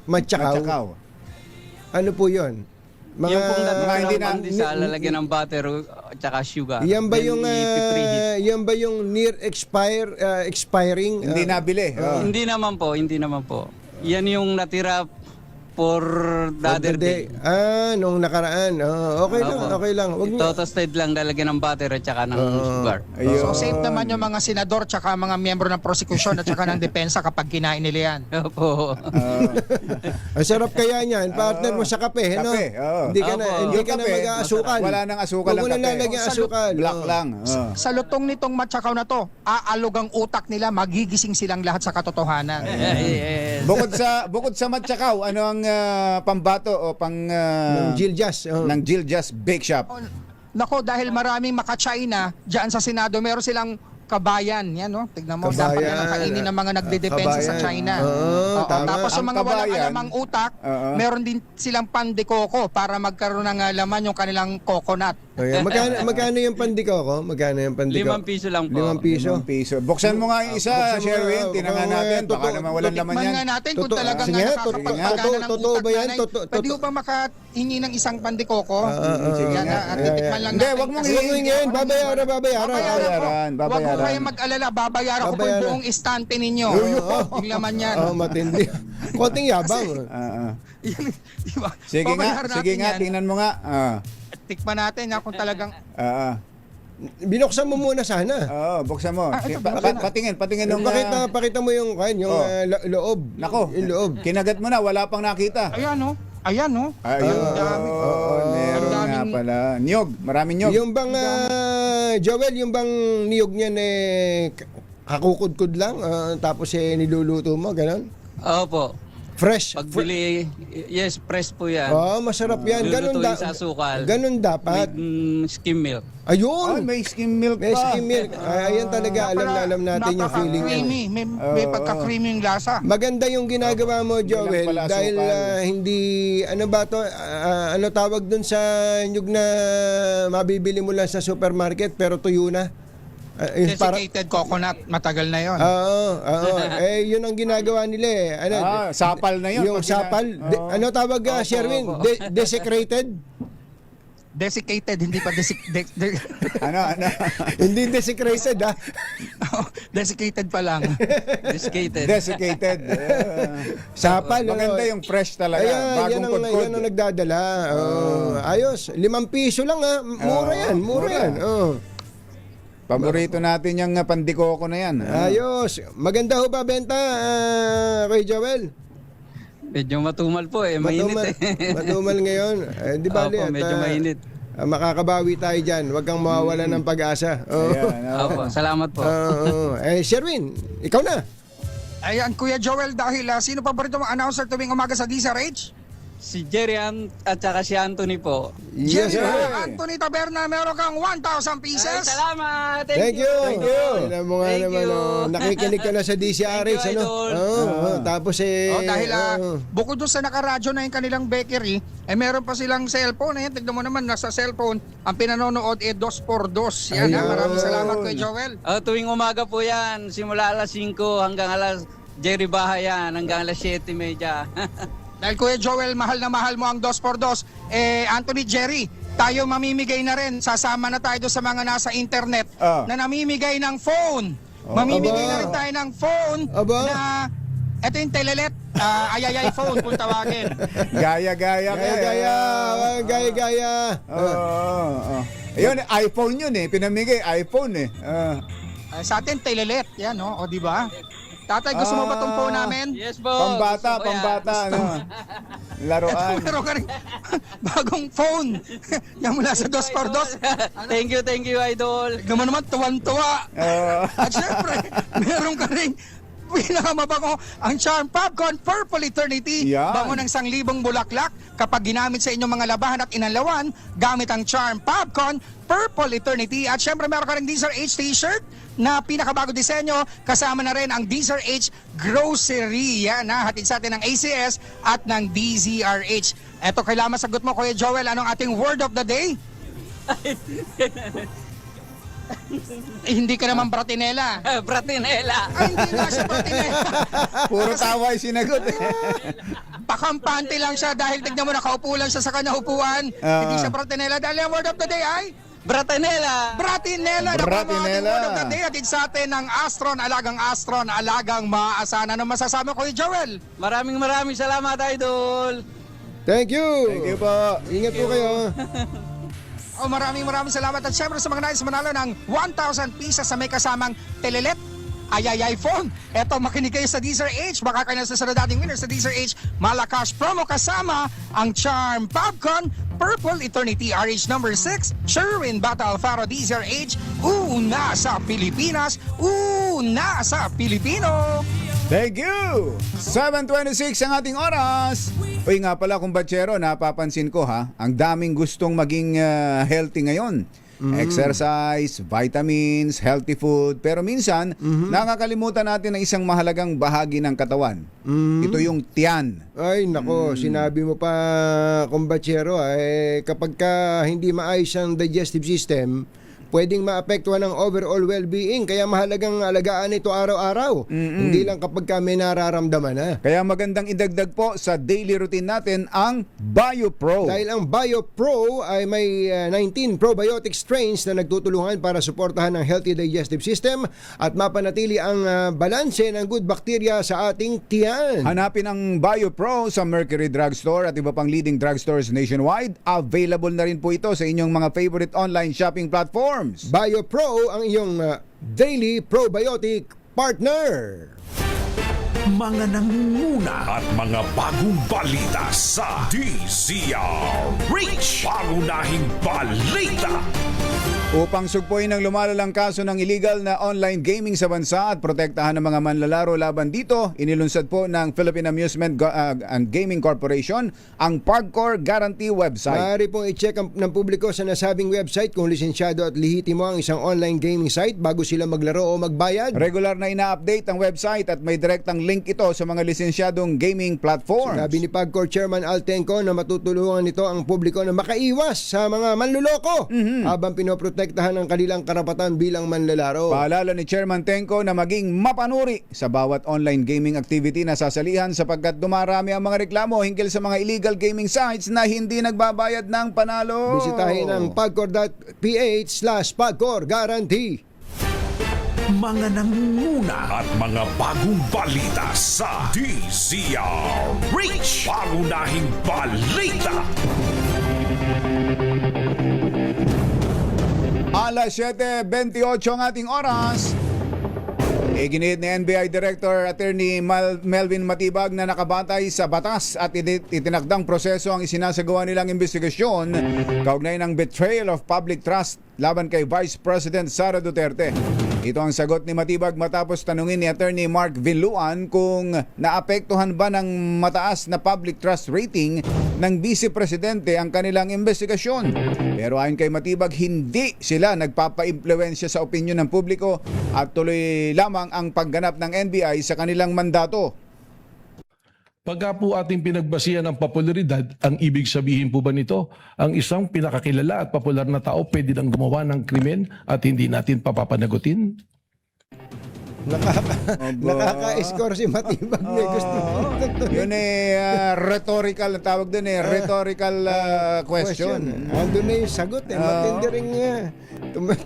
Speaker 2: matsakaw. Ano po yun?
Speaker 13: Yung pong
Speaker 1: mga hindi
Speaker 13: natutulang
Speaker 1: na-
Speaker 13: pandesal, lalagyan ng butter at saka sugar.
Speaker 2: Yan ba
Speaker 13: Then
Speaker 2: yung
Speaker 13: ipipreheat.
Speaker 2: yan ba yung near expiring?
Speaker 1: Hindi nabili.
Speaker 13: Hindi naman po. Yan yung natira for the other day.
Speaker 2: Nung nakaraan. Okay lang,
Speaker 13: Opo.
Speaker 2: okay lang. Wag mo.
Speaker 13: Toasted lang, lalagyan ng butter at saka ng sugar.
Speaker 1: Ayun.
Speaker 9: So safe naman yung mga senador tsaka mga miyembro ng prosecution at tsaka ng depensa kapag kinain nila yan.
Speaker 13: Opo.
Speaker 2: Ang sarap kaya niyan, partner mo sa kape, no?
Speaker 1: Kape, oo.
Speaker 2: Hindi ka na
Speaker 13: Opo.
Speaker 2: hindi
Speaker 1: Yung
Speaker 2: ka na
Speaker 1: kape,
Speaker 2: mag-aasukal.
Speaker 1: wala nang asukal
Speaker 2: Huwag
Speaker 1: ang
Speaker 2: mo na
Speaker 1: kape.
Speaker 2: lalagyan
Speaker 9: Sa
Speaker 2: asukal.
Speaker 1: Black
Speaker 2: Oo.
Speaker 1: lang.
Speaker 9: Sa lutong nitong matsakaw na to, aalog ang utak nila, magigising silang lahat sa katotohanan.
Speaker 13: Yes.
Speaker 1: Bukod sa matsakaw, ano ang pambato o pang
Speaker 2: Ng Giljas.
Speaker 1: ng Giljas Bake Shop?
Speaker 9: Nako, dahil maraming maka-China, dyan sa Senado, meron silang kabayan. Yan, no? Tignan mo, dapat
Speaker 2: Kabayan.
Speaker 9: yan ang kainin ng mga nagdedepensa sa
Speaker 2: Kabayan.
Speaker 9: China.
Speaker 2: Oo, tama.
Speaker 9: Tapos sa
Speaker 1: Ang
Speaker 9: mga walang
Speaker 1: kabayan,
Speaker 9: alamang utak,
Speaker 1: oo.
Speaker 9: meron din silang pandekoko para magkaroon ng laman yung kanilang coconut.
Speaker 2: Ayan. Magkano yung pandikoko? Magkano yung pandikoko?
Speaker 13: 5 piso lang po.
Speaker 2: 5 piso.
Speaker 1: Piso. Buksan mo nga yung isa,
Speaker 2: Buksan mo
Speaker 1: Sherwin.
Speaker 2: nga.
Speaker 1: Tinangan natin. Baka naman walang laman
Speaker 9: Tikman
Speaker 1: yan.
Speaker 9: nga natin kung
Speaker 2: Totoo.
Speaker 9: talagang
Speaker 2: Sige,
Speaker 9: nakakapagpagana ng
Speaker 2: totoo
Speaker 9: utak
Speaker 2: ba yan?
Speaker 9: nanay.
Speaker 2: Totoo-
Speaker 9: Pwede ko ba makahingi ng isang pandekoko?
Speaker 1: Sige
Speaker 9: Yan,
Speaker 1: nga.
Speaker 9: at titikman lang
Speaker 1: Hindi,
Speaker 9: natin.
Speaker 1: wag mong
Speaker 9: Kasi-
Speaker 2: Huwag mo ngayon, babayaran.
Speaker 1: Babayaran.
Speaker 9: Huwag mo kayo mag-alala, babayaran ko po yung
Speaker 2: Babayaran.
Speaker 9: buong istante ninyo. Yung laman yan.
Speaker 2: Matindi. Konting yabang.
Speaker 9: Di ba?
Speaker 1: Sige
Speaker 9: Babayaran
Speaker 1: nga,
Speaker 9: natin yan.
Speaker 1: tingnan mo nga.
Speaker 9: Tikman natin kung talagang
Speaker 2: Binuksan mo muna sana.
Speaker 1: Buksan mo.
Speaker 9: ito,
Speaker 1: Patingin nung
Speaker 2: Pakita mo yung loob.
Speaker 1: Nako,
Speaker 2: Yung loob.
Speaker 1: kinagat mo na, wala pang nakita.
Speaker 9: ayan no. Ayan no.
Speaker 1: Ayun.
Speaker 9: Ang dami.
Speaker 1: Meron
Speaker 9: Ang
Speaker 1: nga
Speaker 9: daming-
Speaker 1: pala. Niyog, maraming niyog.
Speaker 2: Yung bang Joel, yung bang niyog niyan kakukudkud lang tapos niluluto mo, ganun?
Speaker 13: Opo.
Speaker 2: Fresh.
Speaker 13: Pagbili, yes, press po yan.
Speaker 2: Masarap yan. Ganun
Speaker 13: Lulutuin sa asukal.
Speaker 2: Ganun dapat.
Speaker 13: With skim milk.
Speaker 2: Ayun.
Speaker 1: May skim milk
Speaker 2: May
Speaker 1: pa.
Speaker 2: skim milk. Ayan talaga, alam natin yung feeling niya.
Speaker 9: Napaka-creamy. May pagka-creamy yung lasa.
Speaker 2: Maganda yung ginagawa mo, Joel,
Speaker 1: pala
Speaker 2: dahil
Speaker 1: asukal.
Speaker 2: hindi, ano ba to, ano tawag dun sa nyug na mabibili mo lang sa supermarket pero tuyo na?
Speaker 9: Desiccated coconut. Matagal na yon.
Speaker 2: Oo. Yun ang ginagawa nila eh. Ano,
Speaker 1: sapal na yun.
Speaker 2: Yung sapal. Ano tawag, Sherwin? Desecrated?
Speaker 9: Desiccated, hindi pa
Speaker 1: Ano?
Speaker 2: Hindi desecrated, ha?
Speaker 9: desiccated pa lang.
Speaker 13: Desiccated.
Speaker 1: Desiccated.
Speaker 2: Sapal.
Speaker 1: Maganda yung fresh talaga.
Speaker 2: Ayan,
Speaker 1: Bagong kudkod.
Speaker 2: yan ang nagdadala. Ayos. 5 piso lang, ha? Mura yan.
Speaker 1: mura. Paborito natin yung pandikoko na yan.
Speaker 2: Ayos. Maganda ho ba benta, kay Joel?
Speaker 13: Medyo matumal po eh. Mainit eh.
Speaker 2: Matumal ngayon. Di bali.
Speaker 13: Opo, medyo mainit.
Speaker 2: Makakabawi tayo dyan. Huwag kang mawawala ng pag-asa.
Speaker 13: Opo, salamat po.
Speaker 2: Sherwin, ikaw na.
Speaker 9: Ayan, Kuya Joel, dahil sino pa ba rito ang announcer tuwing umaga sa DZRH?
Speaker 13: Si Jerry at saka si Anthony po.
Speaker 2: Yes,
Speaker 9: Jerry
Speaker 2: sir.
Speaker 9: Anthony Taberna, meron kang 1,000 pieces.
Speaker 13: Ay, salamat!
Speaker 2: Thank you.
Speaker 13: Thank you.
Speaker 2: Alam mo nga
Speaker 13: Thank
Speaker 2: naman,
Speaker 13: you.
Speaker 2: nakikinig ka na sa DCRH,
Speaker 13: Thank you,
Speaker 2: ano?
Speaker 13: Idol.
Speaker 2: Tapos
Speaker 9: Dahil bukod doon sa nakaradyo na yung kanilang bakery, meron pa silang cellphone. Ayan, tignan mo naman, nasa cellphone, ang pinanonood 2x2. Yan,
Speaker 2: Ayun.
Speaker 9: maraming salamat Kuya Joel.
Speaker 13: Tuwing umaga po yan, simula alas 5 hanggang alas Jerry Bahay yan, hanggang alas 7:30.
Speaker 9: Dahil Kuya Joel, mahal na mahal mo ang 2x2, Anthony, Jerry, tayo mamimigay na rin. Sasama na tayo doon sa mga nasa internet na namimigay ng phone. Mamimigay na rin tayo ng phone na, eto yung telelet, ayayay phone kung tawagin.
Speaker 1: Gaya-gaya. Ayun, iPhone yun eh. Pinamigay, iPhone eh.
Speaker 9: Sa atin, telelet, yan, no? O, di ba? Tatay, gusto mo ba itong phone namin?
Speaker 13: Yes po.
Speaker 1: Pambata,
Speaker 13: Gusto ko yan.
Speaker 1: pambata, ano? Laruan.
Speaker 9: Meron ka rin bagong phone. Yan mula sa 2x2.
Speaker 13: Thank you, Idol.
Speaker 9: Tignan mo naman, tuwan-tuwa. At syempre, meron ka rin pinakamabango ang Charm Popcorn Purple Eternity.
Speaker 1: Yan.
Speaker 9: Bango ng 1,000 bulaklak kapag ginamit sa inyong mga labahan at inanlawan gamit ang Charm Popcorn Purple Eternity. At syempre meron ka rin Deezer H t-shirt na pinakabago disenyo, kasama na rin ang Deezer H Grocery. Yan na, hatid sa atin ng ACS at ng DZRH. Eto, kailangan sagot mo, Kuya Joel, anong ating word of the day? Hindi ka naman bratinela.
Speaker 13: Bratinela.
Speaker 9: Ay, hindi na siya bratinela.
Speaker 1: Puro tawa yung sinagot.
Speaker 9: Pakampante lang siya dahil tignan mo nakaupo lang siya sa kanyang upuan. Hindi siya bratinela. Dahil ang word of the day ay
Speaker 13: Bratinela.
Speaker 9: Bratinela.
Speaker 1: Bratinela.
Speaker 9: Word of the day atid sa atin ng Astron, alagang maaasahan. Ano masasabi ko, Joel?
Speaker 13: Maraming salamat, Idol.
Speaker 2: Thank you.
Speaker 1: Thank you po.
Speaker 2: Ingat po kayo.
Speaker 9: Maraming salamat at syempre sa mga nais manalo ng 1,000 pieces sa may kasamang telelet. Ayayay phone. Eto, makinig kayo sa Deezer H. Baka kayo na sa sunod dating winner sa Deezer H Malacash promo kasama ang Charm Popcorn Purple Eternity RH number 6 Sherwin Bata Alfaro Deezer H. Una sa Pilipinas, una sa Pilipino.
Speaker 1: Thank you! 7:26 ang ating oras. Uy nga pala kumbachero, napapansin ko ha, ang daming gustong maging healthy ngayon. Exercise, vitamins, healthy food. Pero minsan, nakakalimutan natin ang isang mahalagang bahagi ng katawan. Ito yung tiyan.
Speaker 2: Ay, nako, sinabi mo pa, kumbachero, kapag ka hindi maayos ang digestive system, pwedeng maapektuhan ng overall well-being. Kaya mahalagang alagaan ito araw-araw. Hindi lang kapag ka may nararamdaman na.
Speaker 1: Kaya magandang idagdag po sa daily routine natin ang BioPro.
Speaker 2: Dahil ang BioPro ay may 19 probiotic strains na nagtutulungan para suportahan ang healthy digestive system at mapanatili ang balanse ng good bacteria sa ating tiyan.
Speaker 1: Hanapin ang BioPro sa Mercury Drugstore at iba pang leading drugstores nationwide. Available na rin po ito sa inyong mga favorite online shopping platforms.
Speaker 2: BioPro ang iyong daily probiotic partner.
Speaker 3: Mga nangunguna at mga bagong balita sa DZRH. Pangunahing balita.
Speaker 1: Upang sugpuin ang lumalalang kaso ng illegal na online gaming sa bansa at protektahan ng mga manlalaro laban dito, inilunsad po ng Philippine Amusement and Gaming Corporation ang Parkour Guarantee website.
Speaker 2: Maaari pong i-check ng publiko sa nasabing website kung lisensyado at lihitimo ang isang online gaming site bago sila maglaro o magbayad.
Speaker 1: Regular na ina-update ang website at may direktang link ito sa mga lisensyadong gaming platforms.
Speaker 2: Sabi ni Parkour Chairman Al Tenco na matutulungan nito ang publiko na makaiwas sa mga manluloko habang pinoprotektahan ang kanilang karapatan bilang manlalaro.
Speaker 1: Paalala ni Chairman Tenco na maging mapanuri sa bawat online gaming activity na sasalihan sapagkat dumarami ang mga reklamo hinggil sa mga illegal gaming sites na hindi nagbabayad ng panalo.
Speaker 2: Bisitahin ang pagcor.ph/Pagcor Guarantee.
Speaker 3: Mga nangunguna at mga bagong balita sa DZRH. Pangunahing balita.
Speaker 1: Alas 7:28 ang ating oras. Iginit ni NBI Director Attorney Melvin Matibag na nakabatay sa batas at itinakdang proseso ang isinasagawa nilang investigasyon kaugnay ng betrayal of public trust laban kay Vice President Sara Duterte. Ito ang sagot ni Matibag matapos tanungin ni Attorney Mark Villuan kung naapektuhan ba ng mataas na public trust rating ng Vice Presidente ang kanilang investigasyon. Pero ayon kay Matibag, hindi sila nagpapa-impluwensya sa opinyon ng publiko at tuloy lamang ang pagganap ng NBI sa kanilang mandato.
Speaker 4: Pagka po ating pinagbasihan ng popularidad, ang ibig sabihin po ba nito, ang isang pinakakilala at popular na tao pwede nang gumawa ng krimen at hindi natin papapanagutin?
Speaker 2: Nakaka-score si Matibag. Gusto
Speaker 1: Yun rhetorical, tawag dun rhetorical question.
Speaker 2: Andun na yung sagot. Matindi rin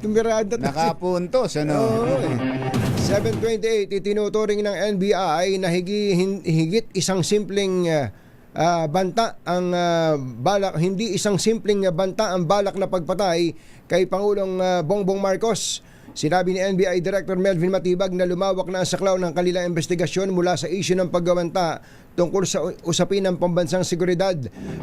Speaker 2: tumirada.
Speaker 1: Nakapuntos, ano?
Speaker 2: 728, itinuturing ng NBI na higit isang simpleng banta ang balak, hindi isang simpleng banta ang balak na pagpatay kay Pangulong Bongbong Marcos. Sinabi ni NBI Director Melvin Matibag na lumawak na ang saklaw ng kanilang investigasyon mula sa issue ng paggawanta tungkol sa usapin ng pambansang seguridad.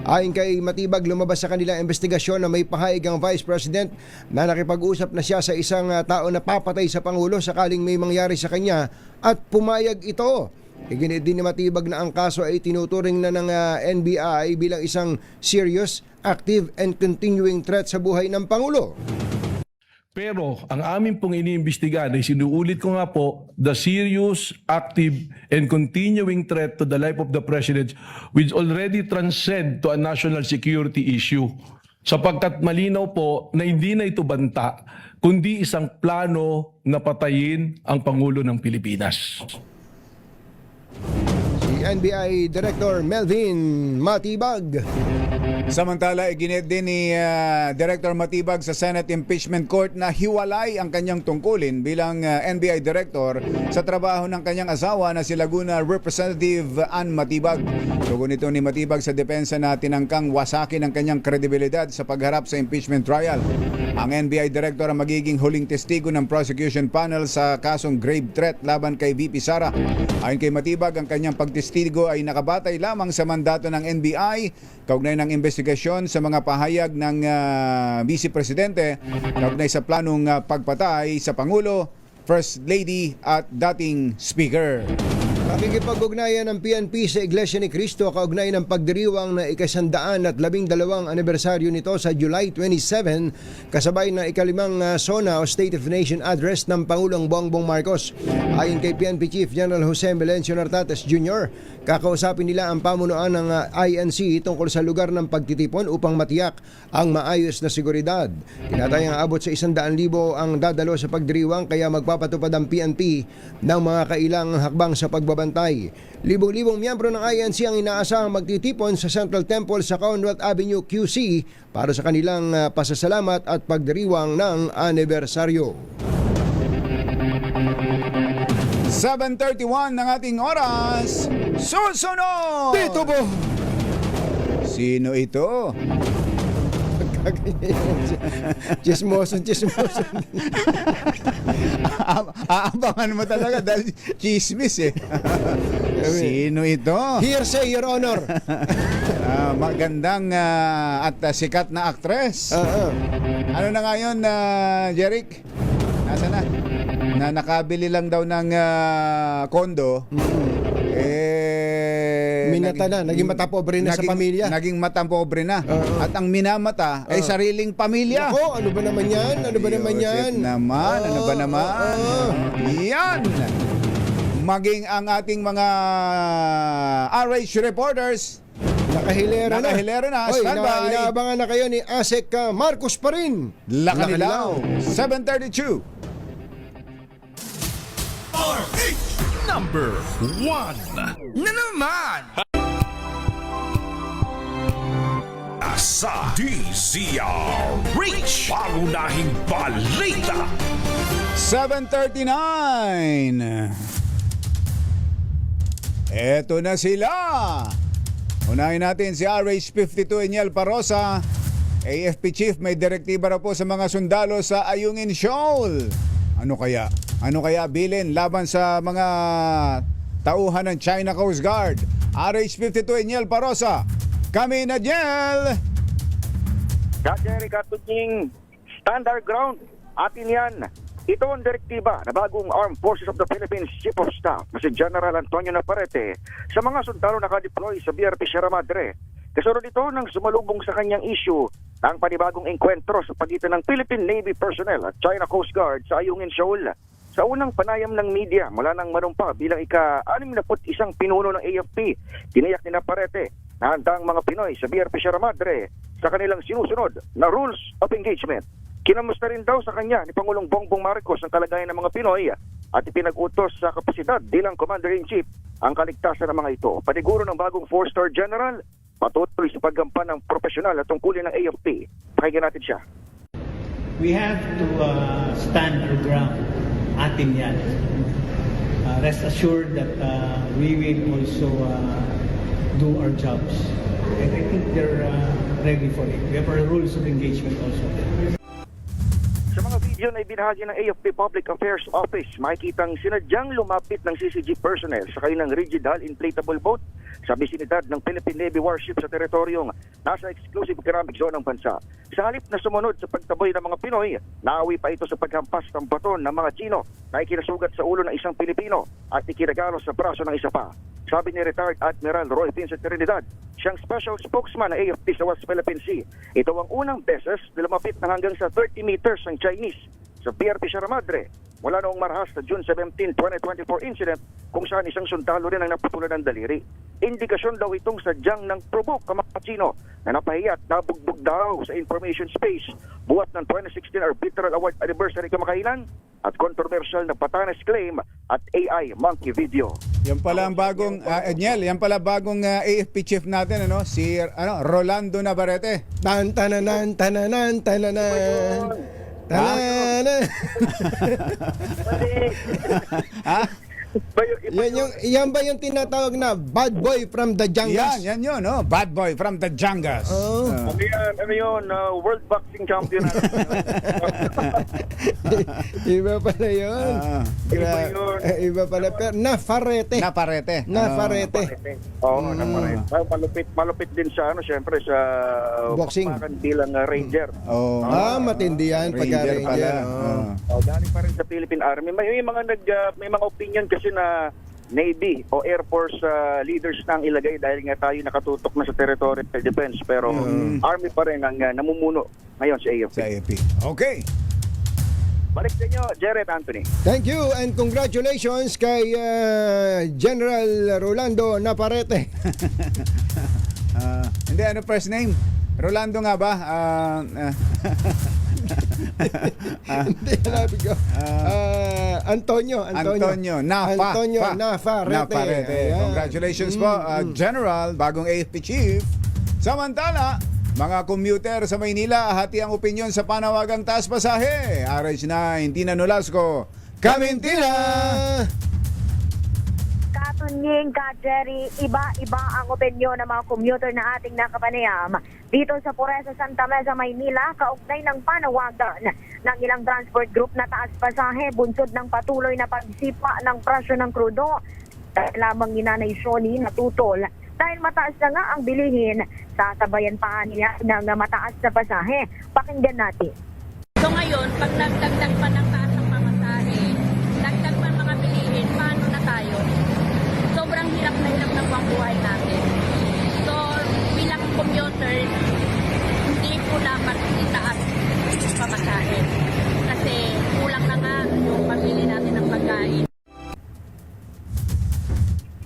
Speaker 2: Ayon kay Matibag, lumabas sa kanilang investigasyon na may pahayag ang Vice President na nakipag-usap na siya sa isang tao na papatay sa Pangulo sakaling may mangyari sa kanya at pumayag ito. Iginit din ni Matibag na ang kaso ay tinuturing na ng NBI bilang isang serious, active and continuing threat sa buhay ng Pangulo.
Speaker 4: Pero ang amin pong iniimbestigahan ay sinuulit ko nga po, the serious, active, and continuing threat to the life of the President which already transcend to a national security issue. Sapagkat malinaw po na hindi na ito banta, kundi isang plano na patayin ang Pangulo ng Pilipinas.
Speaker 2: Si NBI Director Melvin Matibag.
Speaker 1: Samantala, iginit din ni Director Matibag sa Senate Impeachment Court na hiwalay ang kanyang tungkulin bilang NBI Director sa trabaho ng kanyang asawa na si Laguna Representative Ann Matibag. Tugon ito ni Matibag sa depensa na tinangkang wasakin ang kanyang kredibilidad sa pagharap sa impeachment trial. Ang NBI Director ang magiging huling testigo ng prosecution panel sa kasong grave threat laban kay VP Sara. Ayon kay Matibag, ang kanyang pagtestigo ay nakabatay lamang sa mandato ng NBI kaugnay ng investigasyon sa mga pahayag ng Vice Presidente kaugnay sa planong pagpatay sa Pangulo, First Lady at dating Speaker.
Speaker 2: Pakikipag-ugnayan ng PNP sa Iglesia ni Cristo kaugnay ng pagdiriwang na ika-112 anibersaryo nito sa July 27 kasabay na ika-5 SONA o State of the Nation Address ng Pangulong Bongbong Marcos. Ayon kay PNP Chief General Jose Melencio Nartates Jr., kakausapin nila ang pamunuan ng INC tungkol sa lugar ng pagtitipon upang matiyak ang maayos na seguridad. Tinatayang abot sa 100,000 ang dadalo sa pagdiriwang kaya magpapatupad ang PNP ng mga kailangang hakbang sa pagbabantay. Libong-libong miyembro ng INC ang inaasahang magtitipon sa Central Temple sa Commonwealth Avenue QC para sa kanilang pasasalamat at pagdiriwang ng anibersaryo.
Speaker 1: 7:31 ng ating oras. Susunod!
Speaker 2: Dito po!
Speaker 1: Sino ito?
Speaker 2: Chismoson.
Speaker 1: Aabangan mo talaga dahil chismis eh. Sino ito?
Speaker 2: Hearsay, Your Honor.
Speaker 1: Magandang at sikat na aktres. Ano na ngayon, Jeric? Nasaan na? Na nakabili lang daw ng kondo.
Speaker 2: Minata na, naging matapobre na sa pamilya.
Speaker 1: Naging matapobre na. At ang minamata ay sariling pamilya.
Speaker 2: Ako, ano ba naman yan? Ano ba naman yan?
Speaker 1: Ano ba naman? Yan! Maging ang ating mga RH reporters
Speaker 2: Nakahilera na. Oy,
Speaker 1: Standby.
Speaker 2: inaabangan na kayo ni Asek Marcos pa rin.
Speaker 1: Lakanilaw. 7:32.
Speaker 10: RH number 1
Speaker 9: Na naman!
Speaker 3: Sa DZRH, pangunahing balita.
Speaker 1: 7:39. Eto na sila. Unahin natin si RH52 Eniel Parosa. AFP Chief, may direktiba na po sa mga sundalo sa Ayungin Shoal. Ano kaya bilin laban sa mga tauhan ng China Coast Guard? RH52 Eniel Parosa. Kami na Jel.
Speaker 11: Jerry Katunying, stand our ground. Atin yan. Ito ang direktiba na bagong Armed Forces of the Philippines Chief of Staff na si General Antonio Navarrete sa mga sundalo na nakadeploy sa BRP Sierra Madre. Kasunod ito nang sumalubong sa kanyang issue ng panibagong engkwentro sa pagitan ng Philippine Navy personnel at China Coast Guard sa Ayungin Shoal. Sa unang panayam ng media mula nang manumpa bilang ika-61 pinuno ng AFP, tiniyak ni Navarrete na handa ang mga Pinoy sa BRP Sierra Madre sa kanilang sinusunod na rules of engagement. Kinamusta rin daw sa kanya ni Pangulong Bongbong Marcos ang kalagayan ng mga Pinoy at ipinag-utos sa kapasidad bilang Commander-in-Chief ang kaligtasan ng mga ito. Paniguro ng bagong 4-star General, patuloy sa paggampan ng profesional at tungkulin ng AFP. Pakinggan natin siya.
Speaker 14: We have to stand our ground. Atin yan. Rest assured that we will also do our jobs. And I think they're ready for it. We have our rules of engagement also.
Speaker 11: Sa mga
Speaker 15: Yun ay binahagi ng AFP Public Affairs Office. Makikitang sinadyang lumapit ng CCG personnel sa kanilang rigid hull inflatable boat sa bisinidad ng Philippine Navy warship sa teritoryong nasa exclusive economic zone ng bansa. Sa halip na sumunod sa pagtaboy ng mga Pinoy, naawi pa ito sa paghampas ng baton ng mga Chino na ikinasugat sa ulo ng isang Pilipino at ikinagalo sa braso ng isa pa. Sabi ni retired Admiral Roy Vincent Trinidad, siyang special spokesman ng AFP sa West Philippine Sea. Ito ang unang beses na lumapit ng hanggang sa 30 meters ang Chinese sa PRP Sierra Madre mula noong marahas na June 17, 2024 incident kung saan isang sundalo rin ang naputulan ng daliri. Indikasyon daw itong sadyang ng provoke ang mga Chino na napahiya at nabugbog daw sa information space buhat ng 2016 Arbitral Award Anniversary kamakailan at controversial na Batanes claim at AI monkey video.
Speaker 1: Yan pala ang bagong Edniel, yan pala bagong AFP chief natin si Rolando Navarrete.
Speaker 2: Tan tananan tananan tananan. Tananan. Yan ba yung tinatawag na bad boy from the Jangas?
Speaker 1: Yan yun, bad boy from the Jangas.
Speaker 15: Ano yun? World Boxing Champion natin.
Speaker 2: Iba pala yun. Iba pala. Pero Navarrete.
Speaker 15: Oo, Navarrete. Malupit din sa syempre sa
Speaker 2: boxing
Speaker 15: bilang ranger.
Speaker 2: Matindi yan pagka ranger.
Speaker 15: Galing pa rin sa Philippine Army. May mga opinion kasi na Navy o Air Force leaders na ang ilagay dahil nga tayo nakatutok na sa territorial defense, pero Army pa rin ang namumuno ngayon sa AFP.
Speaker 1: Okay.
Speaker 15: Balik sa inyo, Jared Anthony.
Speaker 2: Thank you and congratulations kay General Rolando Navarrete.
Speaker 1: Hindi, first name? Rolando nga ba?
Speaker 2: Hindi, hanapin ko. Antonio Navarrete.
Speaker 1: Congratulations po, General, bagong AFP Chief. Samantala, mga commuter sa Maynila, hati ang opinyon sa panawagang taas pasahe. RH9, Tina Nolasco, Kamintina!
Speaker 16: Katunying, Jerry, iba-iba ang opinyon ng mga commuter na ating nakapanayam dito sa Poresa, Santa Mesa, Maynila, kaugnay ng panawagan ng ilang transport group na taas pasahe bunsod ng patuloy na pagsipa ng presyo ng krudo. Dahil lamang ni Nanay Shoni natutol dahil mataas na nga ang bilihin, sasabayan pa niya ng mataas na pasahe. Pakinggan natin.
Speaker 17: So ngayon, pag nagdagdag pa ng taas ang pamasahe, dagdag pa mga bilihin, paano na tayo? Sobrang hirap na hirap ng buhay natin. So, bilang commuter, hindi po dapat itaas pamasahe. Kasi kulang na nga yung pamili natin ng pagkain.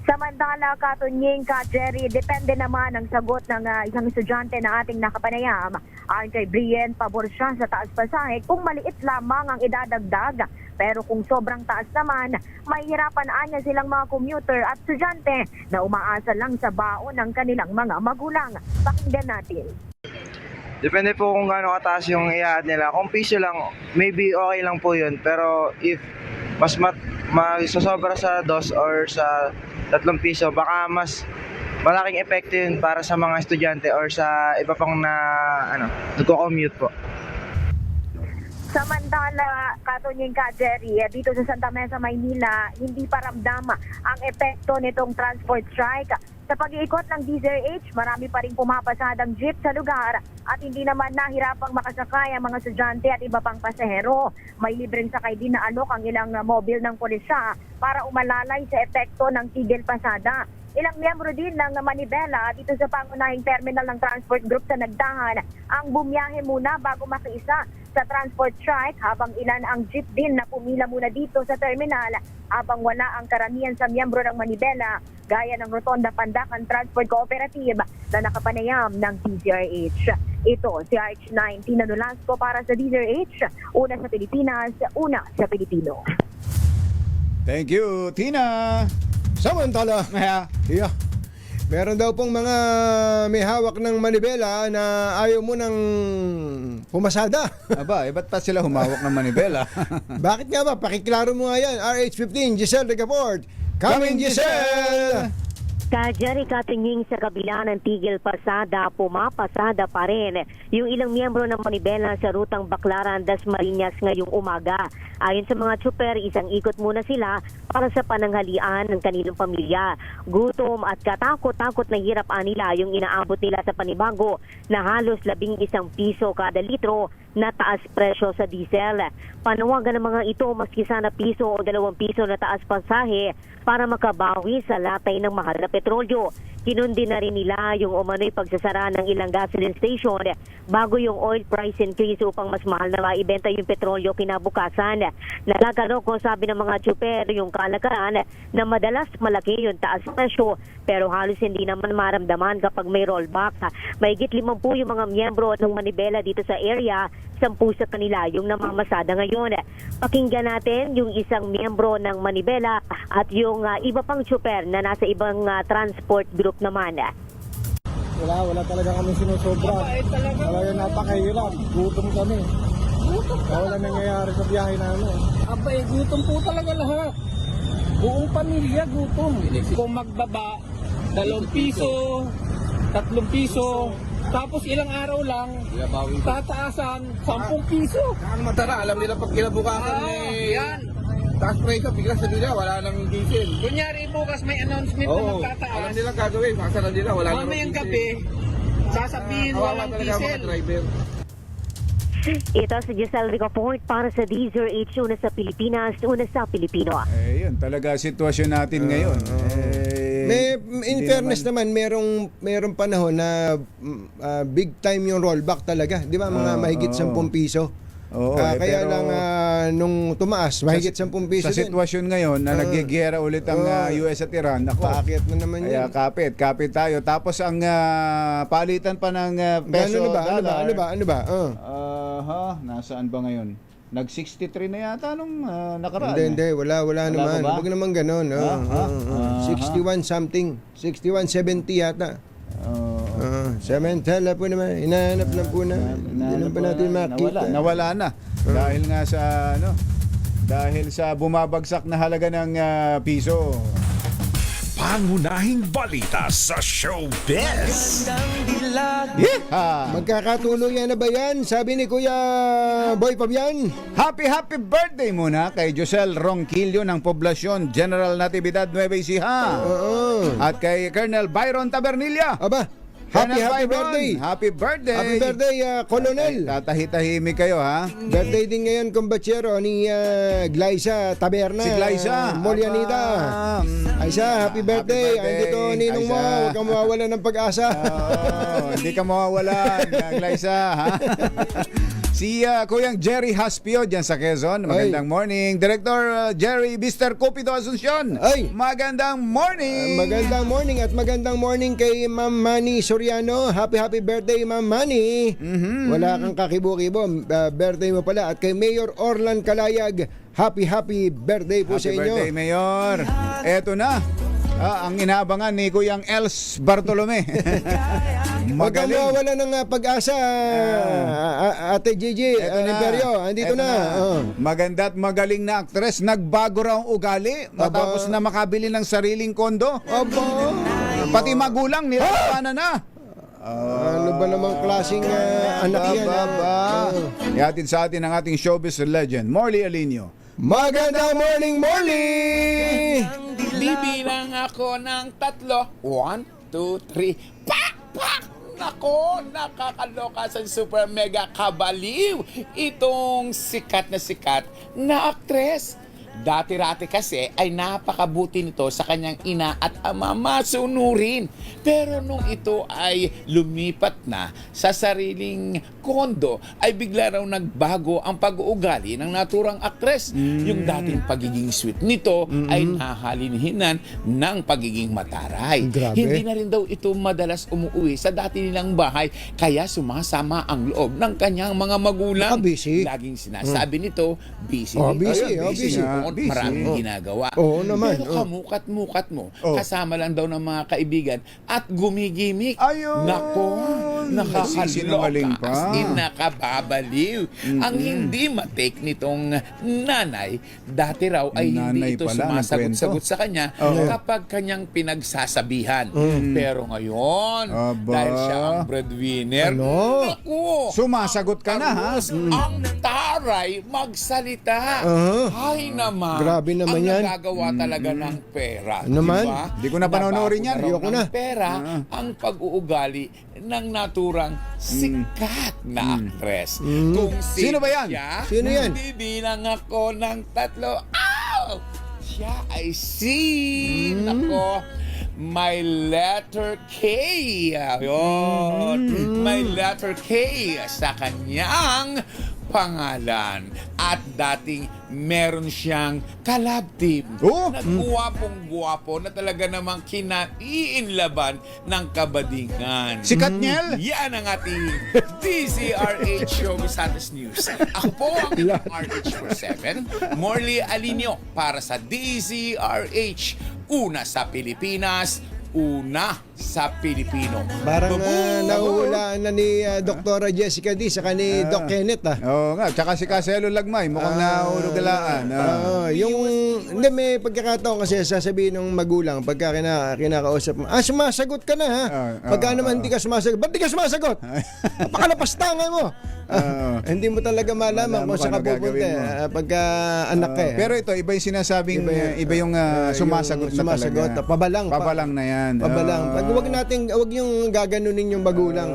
Speaker 16: Samantala, Katunying, Jerry, depende naman ang sagot ng isang estudyante na ating nakapanayam. Ayon kay Brian, pabor siya sa taas pasahe kung maliit lamang ang idadagdag. Pero kung sobrang taas naman, mahihirapan anya silang mga commuter at estudyante na umaasa lang sa baon ng kanilang mga magulang. Pakinggan natin.
Speaker 18: Depende po kung gaano kataas yung i-add nila. Kung piso lang, maybe okay lang po yun. Pero if mas masosobra sa 2 or sa 3 piso, baka mas malaking epekto yun para sa mga estudyante or sa iba pang nagko-commute po.
Speaker 16: Samantala, Katunying, Jerry, dito sa Santa Mesa, Maynila, hindi pa ramdam ang epekto nitong transport strike. Sa pag-iikot ng DZRH, marami pa rin pumapasadang jeep sa lugar at hindi naman nahirapang makasakay ang mga estudyante at iba pang pasahero. May libreng sakay din na alok ang ilang mobil ng pulisya para umalalay sa epekto ng tigil pasada. Ilang miyembro din ng Manibela dito sa pangunahing terminal ng transport group sa Nagdahan ang bumiyahe muna bago makiisa sa transport strike, habang ilan ang jeep din na pumila muna dito sa terminal habang wala ang karamihan sa miyembro ng Manibela gaya ng Rotonda Pandacan Transport Cooperative na nakapanayam ng DZRH. Ito si RH9, Tina Nolasco para sa DZRH, una sa Pilipinas, una sa Pilipino.
Speaker 1: Thank you, Tina.
Speaker 2: Samantala, meron daw pong mga may hawak ng manibela na ayaw mo nang pumasada.
Speaker 1: Ba't pa sila humawak ng manibela?
Speaker 2: Bakit nga ba? Pakiklaro mo nga yan. RH15, Giselle Regaport. Coming, Giselle!
Speaker 19: Jerry Katinging, sa kabila ng tigil pasada, pumapasada pa rin yung ilang miyembro ng manibela sa rutang Baclaran, Dasmariñas ngayong umaga. Ayon sa mga tsuper, isang ikot muna sila para sa pananghalian ng kanilang pamilya. Gutom at katakot-takot na hirap nila yung inaabot nila sa panibago na halos 11 piso kada litro na taas presyo sa diesel. Panawagan ng mga ito maski sana piso o 2 piso na taas pasahe para makabawi sa latay ng mahal na petrolyo. Kinundi na rin nila yung umano'y pagsasara ng ilang gasoline station bago yung oil price increase upang mas mahal na maibenta yung petrolyo kinabukasan. Nalagaloko, sabi ng mga tsuper, yung kalakaran na madalas malaki yung taas presyo pero halos hindi naman maramdaman kapag may rollback. Mahigit 50 yung mga miyembro ng manibela dito sa area, 10 sa kanila yung namamasada ngayon. Pakinggan natin yung isang miyembro ng manibela at yung iba pang tsuper na nasa ibang transport group naman.
Speaker 20: Wala talaga kami sinusobra. Talaga napakahirap. Gutom kami. Wala nangyayari sa biyahe namin.
Speaker 9: Abay, gutom po talaga lahat. Buong pamilya gutom. Kung magbaba, 2 piso, 3 piso, tapos ilang araw lang, tataasan 10 piso.
Speaker 20: Ang matara, alam nila pag kinabukasan
Speaker 9: yan.
Speaker 20: taas presyo, bigla sa nila, wala nang diesel.
Speaker 9: Kunyari bukas may announcement na magtataas.
Speaker 20: Alam nila gagawin, makasara nila, wala nang diesel.
Speaker 9: Mamayang gabi, sasabihin walang diesel.
Speaker 19: Ito si Giselle Ricoport para sa DZRH, una sa Pilipinas, una sa Pilipino.
Speaker 1: Yun talaga sitwasyon natin ngayon.
Speaker 2: In fairness naman, merong panahon na big time yung rollback talaga. Di ba? Mga mahigit 10 piso. Kaya
Speaker 1: pero,
Speaker 2: lang nung tumaas, mahigit 10 piso
Speaker 1: sa sitwasyon ngayon na naggigera ulit ang US at Iran,
Speaker 2: paakyat na naman
Speaker 1: kaya
Speaker 2: yun.
Speaker 1: kapit tayo. Tapos ang palitan pa ng peso dollar.
Speaker 2: Ano ba?
Speaker 1: Nasaan ba ngayon? Nag 63 na yata nung nakaraan.
Speaker 2: Hindi, wala naman. Huwag naman ganun. 61 something, 61.70 yata. Samantala po naman, hinahanap lang po na. Hindi lang pa natin makita.
Speaker 1: Nawala na. Dahil nga sa dahil sa bumabagsak na halaga ng piso.
Speaker 8: Pangunahing balita sa showbiz.
Speaker 2: Magkakatuluyan na ba yan? Sabi ni Kuya Boy Fabian.
Speaker 1: Happy birthday muna kay Josel Ronquillo ng Poblacion General Natividad Nueva Ecija. At kay Colonel Byron Tabernilla.
Speaker 2: Aba, Happy birthday!
Speaker 1: Happy birthday!
Speaker 2: Happy birthday, Colonel!
Speaker 1: Tatahitahimik kayo, ha?
Speaker 2: Birthday din ngayon, kumbatsero, ni Glyza Taberna.
Speaker 1: Si Glyza.
Speaker 2: Molianita. Aisa, happy birthday! Andito, ninong mo, huwag kang mawawala ng pag-asa.
Speaker 1: Hindi ka mawawala, Glyza, ha? Si Kuyang Jerry Haspio dyan sa Quezon. Magandang morning. Director Jerry Mr. Cupido Asuncion. Magandang morning.
Speaker 2: Magandang morning at magandang morning kay Ma'am Manny Soriano. Happy birthday, Ma'am Manny. Wala kang kakibo-kibo. Birthday mo pala. At kay Mayor Orlan Calayag. Happy birthday po sa inyo.
Speaker 1: Happy birthday, Mayor. Eto na. Ang inaabangan ni Kuyang Els Bartolome.
Speaker 2: Magaling. Wala ng pag-asa, Ate Gigi, Imperio, andito na.
Speaker 1: Maganda at magaling na aktres. Nagbago raw ang ugali matapos na makabili ng sariling kondo. Pati magulang nilalapanan na.
Speaker 2: Ano ba namang klaseng anak yan?
Speaker 1: Ihatid sa atin ang ating showbiz legend, Morley Alinio.
Speaker 2: Magandang morning, Morley!
Speaker 9: Bibilang ako ng 3. 1, 2, 3. Pak! Pak! Nako, nakakaloka sa super mega kabaliw itong sikat na aktres. Dati-rati kasi ay napakabuti nito sa kanyang ina at ama, masunurin. Pero nung ito ay lumipat na sa sariling kondo, ay bigla raw nagbago ang pag-uugali ng naturang aktres. Yung dating pagiging sweet nito ay nahalinhinan ng pagiging mataray.
Speaker 2: Grabe.
Speaker 9: Hindi na rin daw ito madalas umuwi sa dati nilang bahay, kaya sumasama ang loob ng kanyang mga magulang.
Speaker 2: Busy.
Speaker 9: Laging sinasabi nito, busy.
Speaker 2: Busy.
Speaker 21: account, maraming ginagawa.
Speaker 2: Oo naman.
Speaker 21: Pero kamukat-mukat mo,
Speaker 1: Oh.
Speaker 21: kasama lang daw ng mga kaibigan at gumigimik.
Speaker 1: Ayun!
Speaker 21: Nako,
Speaker 1: Nagsisinungaling
Speaker 21: nakakaloka.
Speaker 1: pa.
Speaker 21: As in, nakababaliw. Ang hindi matake nitong nanay, dati raw ay
Speaker 1: Nanay
Speaker 21: hindi ito
Speaker 1: pala,
Speaker 21: sumasagot-sagot sa kanya
Speaker 1: Oo.
Speaker 21: kapag kanyang pinagsasabihan. Pero ngayon,
Speaker 1: Aba.
Speaker 21: dahil siya ang breadwinner, naku,
Speaker 1: Sumasagot ka na, ha?
Speaker 21: ang taray magsalita. Ay naman.
Speaker 2: Grabe naman
Speaker 21: ang
Speaker 2: yan.
Speaker 21: nagagawa talaga ng pera.
Speaker 2: Naman?
Speaker 21: Diba?
Speaker 1: Di ko na panonoorin yan.
Speaker 21: Nabago
Speaker 2: Ayoko
Speaker 21: raw
Speaker 2: na.
Speaker 21: ng pera ang pag-uugali ng naturang sikat na actress. Kung
Speaker 1: Sino ba yan?
Speaker 21: Siya,
Speaker 2: Sino yan?
Speaker 21: bibilang ako ng 3. Ow! Siya ay si... Nako, may letter K. Ayun. May letter K sa kanyang pangalan. At dating meron siyang collab team na guwapong-guwapo na talaga namang kinaiinlaban ng kabadingan.
Speaker 1: Si Katniel?
Speaker 21: Yan ang ating DZRH Showbiz Status News. Ako po ang RH47, Morley Alinio para sa DZRH. Una sa Pilipinas, una sa Pilipino.
Speaker 2: Parang nahuhulaan na ni Dr. Jessica D saka ni Doc Kenneth.
Speaker 1: Oo nga, tsaka si Caselo Lagmay, mukhang nahulugalaan.
Speaker 2: Hindi, may pagkakataon kasi sasabihin ng magulang pagka kinakausap mo, sumasagot ka na ha. Pagka naman hindi ka sumasagot, ba't di ka sumasagot? Napakalapastangan mo. Hindi mo talaga malaman kung saan ka pupunta pagka anak ka.
Speaker 1: Pero ito, iba yung sinasabing, iba yung sumasagot na talaga.
Speaker 2: Pabalang
Speaker 1: na yan.
Speaker 2: Pabalang. Wag yung gaganunin yung magulang.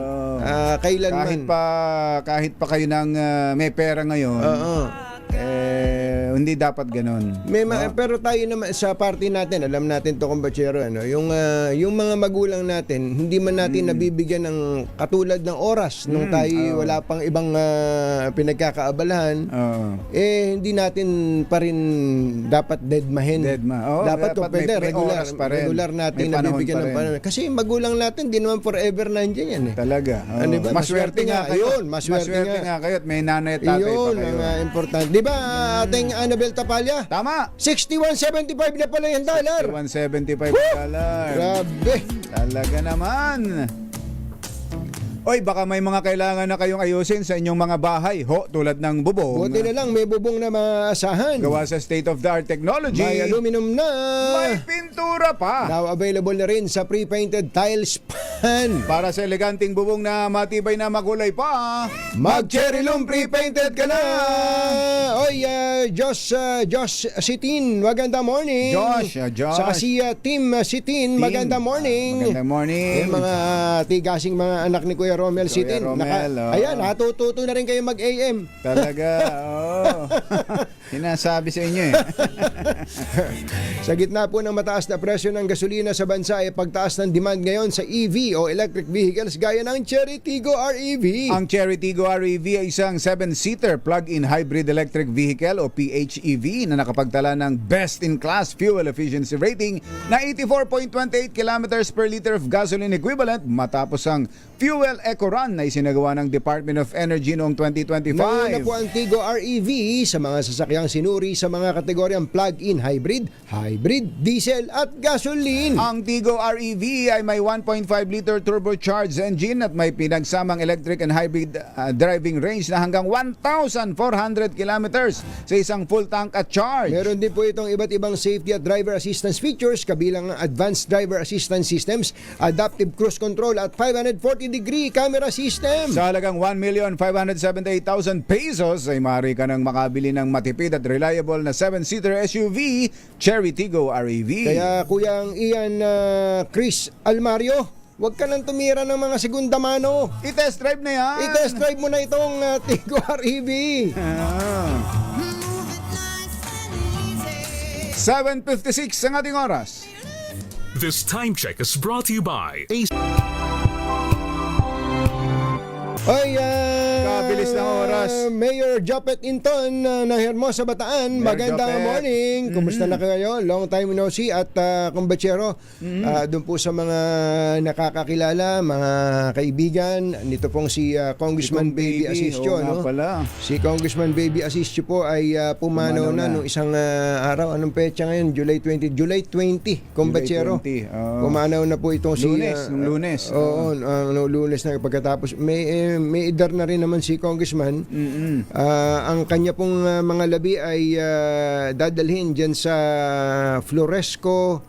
Speaker 2: Kailanman.
Speaker 1: Kahit pa kayo ng may pera ngayon, hindi dapat ganon.
Speaker 2: Pero tayo naman sa party natin, alam natin to kumbachero, yung mga magulang natin, hindi man natin nabibigyan ng katulad ng oras nung tayo wala pang ibang pinagkakaabalahan, hindi natin pa rin dapat deadmahin. Dapat kung pwede, regular natin nabibigyan ng panahon. Kasi magulang natin, di naman forever nandiyan yan.
Speaker 1: Talaga.
Speaker 2: Maswerte nga kayo.
Speaker 1: Maswerte nga kayo at may nanay at tatay
Speaker 2: yun,
Speaker 1: pa kayo.
Speaker 2: ang importante. Di ba, ating Annabel Tapalya?
Speaker 1: Tama.
Speaker 2: 61.75 na pala yung dollar.
Speaker 1: 61.75 dollar.
Speaker 2: Grabe.
Speaker 1: Talaga naman. Oy, baka may mga kailangan na kayong ayusin sa inyong mga bahay, tulad ng bubong.
Speaker 2: Buti na lang, may bubong na maasahan.
Speaker 1: Gawa sa state-of-the-art technology.
Speaker 2: May aluminum na.
Speaker 1: May pintura pa.
Speaker 2: Now available na rin sa pre-painted tiles pan.
Speaker 1: Para sa eleganting bubong na matibay na makulay pa,
Speaker 2: mag-Cherylum pre-painted ka na. Oy, Josh Sitin, maganda morning.
Speaker 1: Josh.
Speaker 2: Saka si Team Sitin, maganda morning.
Speaker 1: Maganda morning.
Speaker 2: Yung mga tigasing mga anak ni Kuya Romel Sitin. Ayan, natututo na rin kayo mag-AM.
Speaker 1: Talaga, sinasabi sa inyo
Speaker 2: Sa gitna po ng mataas na presyo ng gasolina sa bansa ay pagtaas ng demand ngayon sa EV o electric vehicles gaya ng Cherry Tiggo REV.
Speaker 1: Ang Cherry Tiggo REV ay isang 7-seater plug-in hybrid electric vehicle o PHEV na nakapagtala ng best-in-class fuel efficiency rating na 84.28 kilometers per liter of gasoline equivalent matapos ang fuel eco run na isinagawa ng Department of Energy noong 2025.
Speaker 2: Nauna po ang Tiggo REV sa mga sasakyang sinuri sa mga kategoryang plug-in hybrid, diesel at gasoline.
Speaker 1: Ang Tiggo REV ay may 1.5 liter turbocharged engine at may pinagsamang electric and hybrid driving range na hanggang 1,400 kilometers sa isang full tank at charge.
Speaker 2: Meron din po itong iba't ibang safety at driver assistance features kabilang ang advanced driver assistance systems, adaptive cruise control at 540-degree camera system.
Speaker 1: Sa halagang 1,578,000 pesos ay maaari ka nang makabili ng matipid at reliable na 7-seater SUV Cherry Tiggo REV.
Speaker 2: Kaya Kuyang Ian Chris Almario, huwag ka nang tumira ng mga segunda mano.
Speaker 1: I-test drive na yan.
Speaker 2: I-test drive mo na itong Tiggo REV.
Speaker 1: 7:56 ang ating oras.
Speaker 8: This time check is brought to you by
Speaker 2: Oy,
Speaker 1: Napakabilis ng oras.
Speaker 2: Mayor Jopet Inton ng Hermosa, Bataan.
Speaker 1: Mayor
Speaker 2: Magandang
Speaker 1: Jopet.
Speaker 2: morning. Kumusta na kayo? Long time no see. At kumbachero, doon po sa mga nakakakilala, mga kaibigan, nito pong si Congressman Baby Asistio.
Speaker 1: Oo nga
Speaker 2: No?
Speaker 1: pala.
Speaker 2: Si Congressman Baby Asistio po ay pumanaw na nung isang araw. Anong petsa ngayon? July 20, kumbachero.
Speaker 1: July 20,
Speaker 2: Pumanaw na po itong
Speaker 1: nung Lunes.
Speaker 2: Oo, nung Lunes na pagkatapos. May edar na rin naman si Congressman. Ang kanya pong mga labi ay dadalhin dyan sa Floresco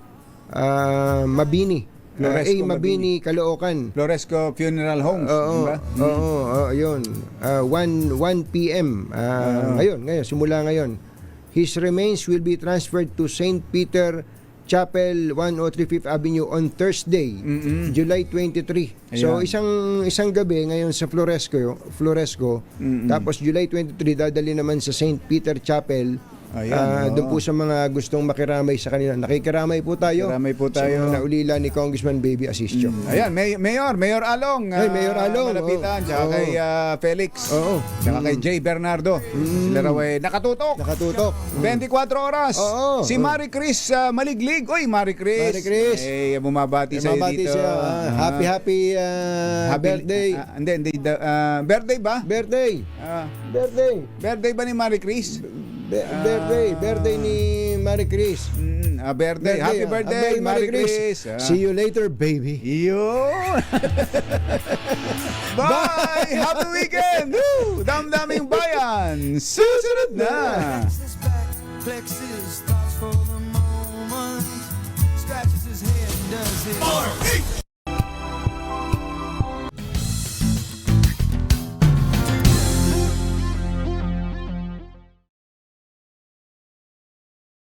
Speaker 2: Mabini.
Speaker 1: Floresco
Speaker 2: Mabini, Caloocan.
Speaker 1: Floresco Funeral Homes.
Speaker 2: Oo, oo, yun. 1 p.m. Ngayon, simula ngayon. His remains will be transferred to St. Peter Chapel, 103 5th Avenue on Thursday, July 23. So isang gabi ngayon sa Floresco. Tapos July 23 dadali naman sa St. Peter Chapel. Doon po sa mga gustong makiramay sa kanila. Nakikiramay po tayo. Sa mga naulila ni Congressman Baby Asistio.
Speaker 1: Ayan, Mayor Along.
Speaker 2: Mayor Along.
Speaker 1: Malapitan. Tsaka kay Felix. Tsaka kay Jay Bernardo. Sila raw ay nakatutok. 24 oras. Si Marie Chris Maliglig. Uy, Marie Chris. Bumabati sa'yo dito.
Speaker 2: Siya. Happy birthday.
Speaker 1: Hindi. Birthday ba?
Speaker 2: Birthday.
Speaker 1: Birthday ba ni Marie Chris?
Speaker 2: Birthday ni Marie Chris.
Speaker 1: Birthday. Happy birthday, Marie Chris.
Speaker 2: See you later, baby.
Speaker 1: Yun. Bye! Happy weekend! Woo! Damdaming bayan! Susunod na!
Speaker 10: Flexes thoughts for the moment. Scratches his head, does it?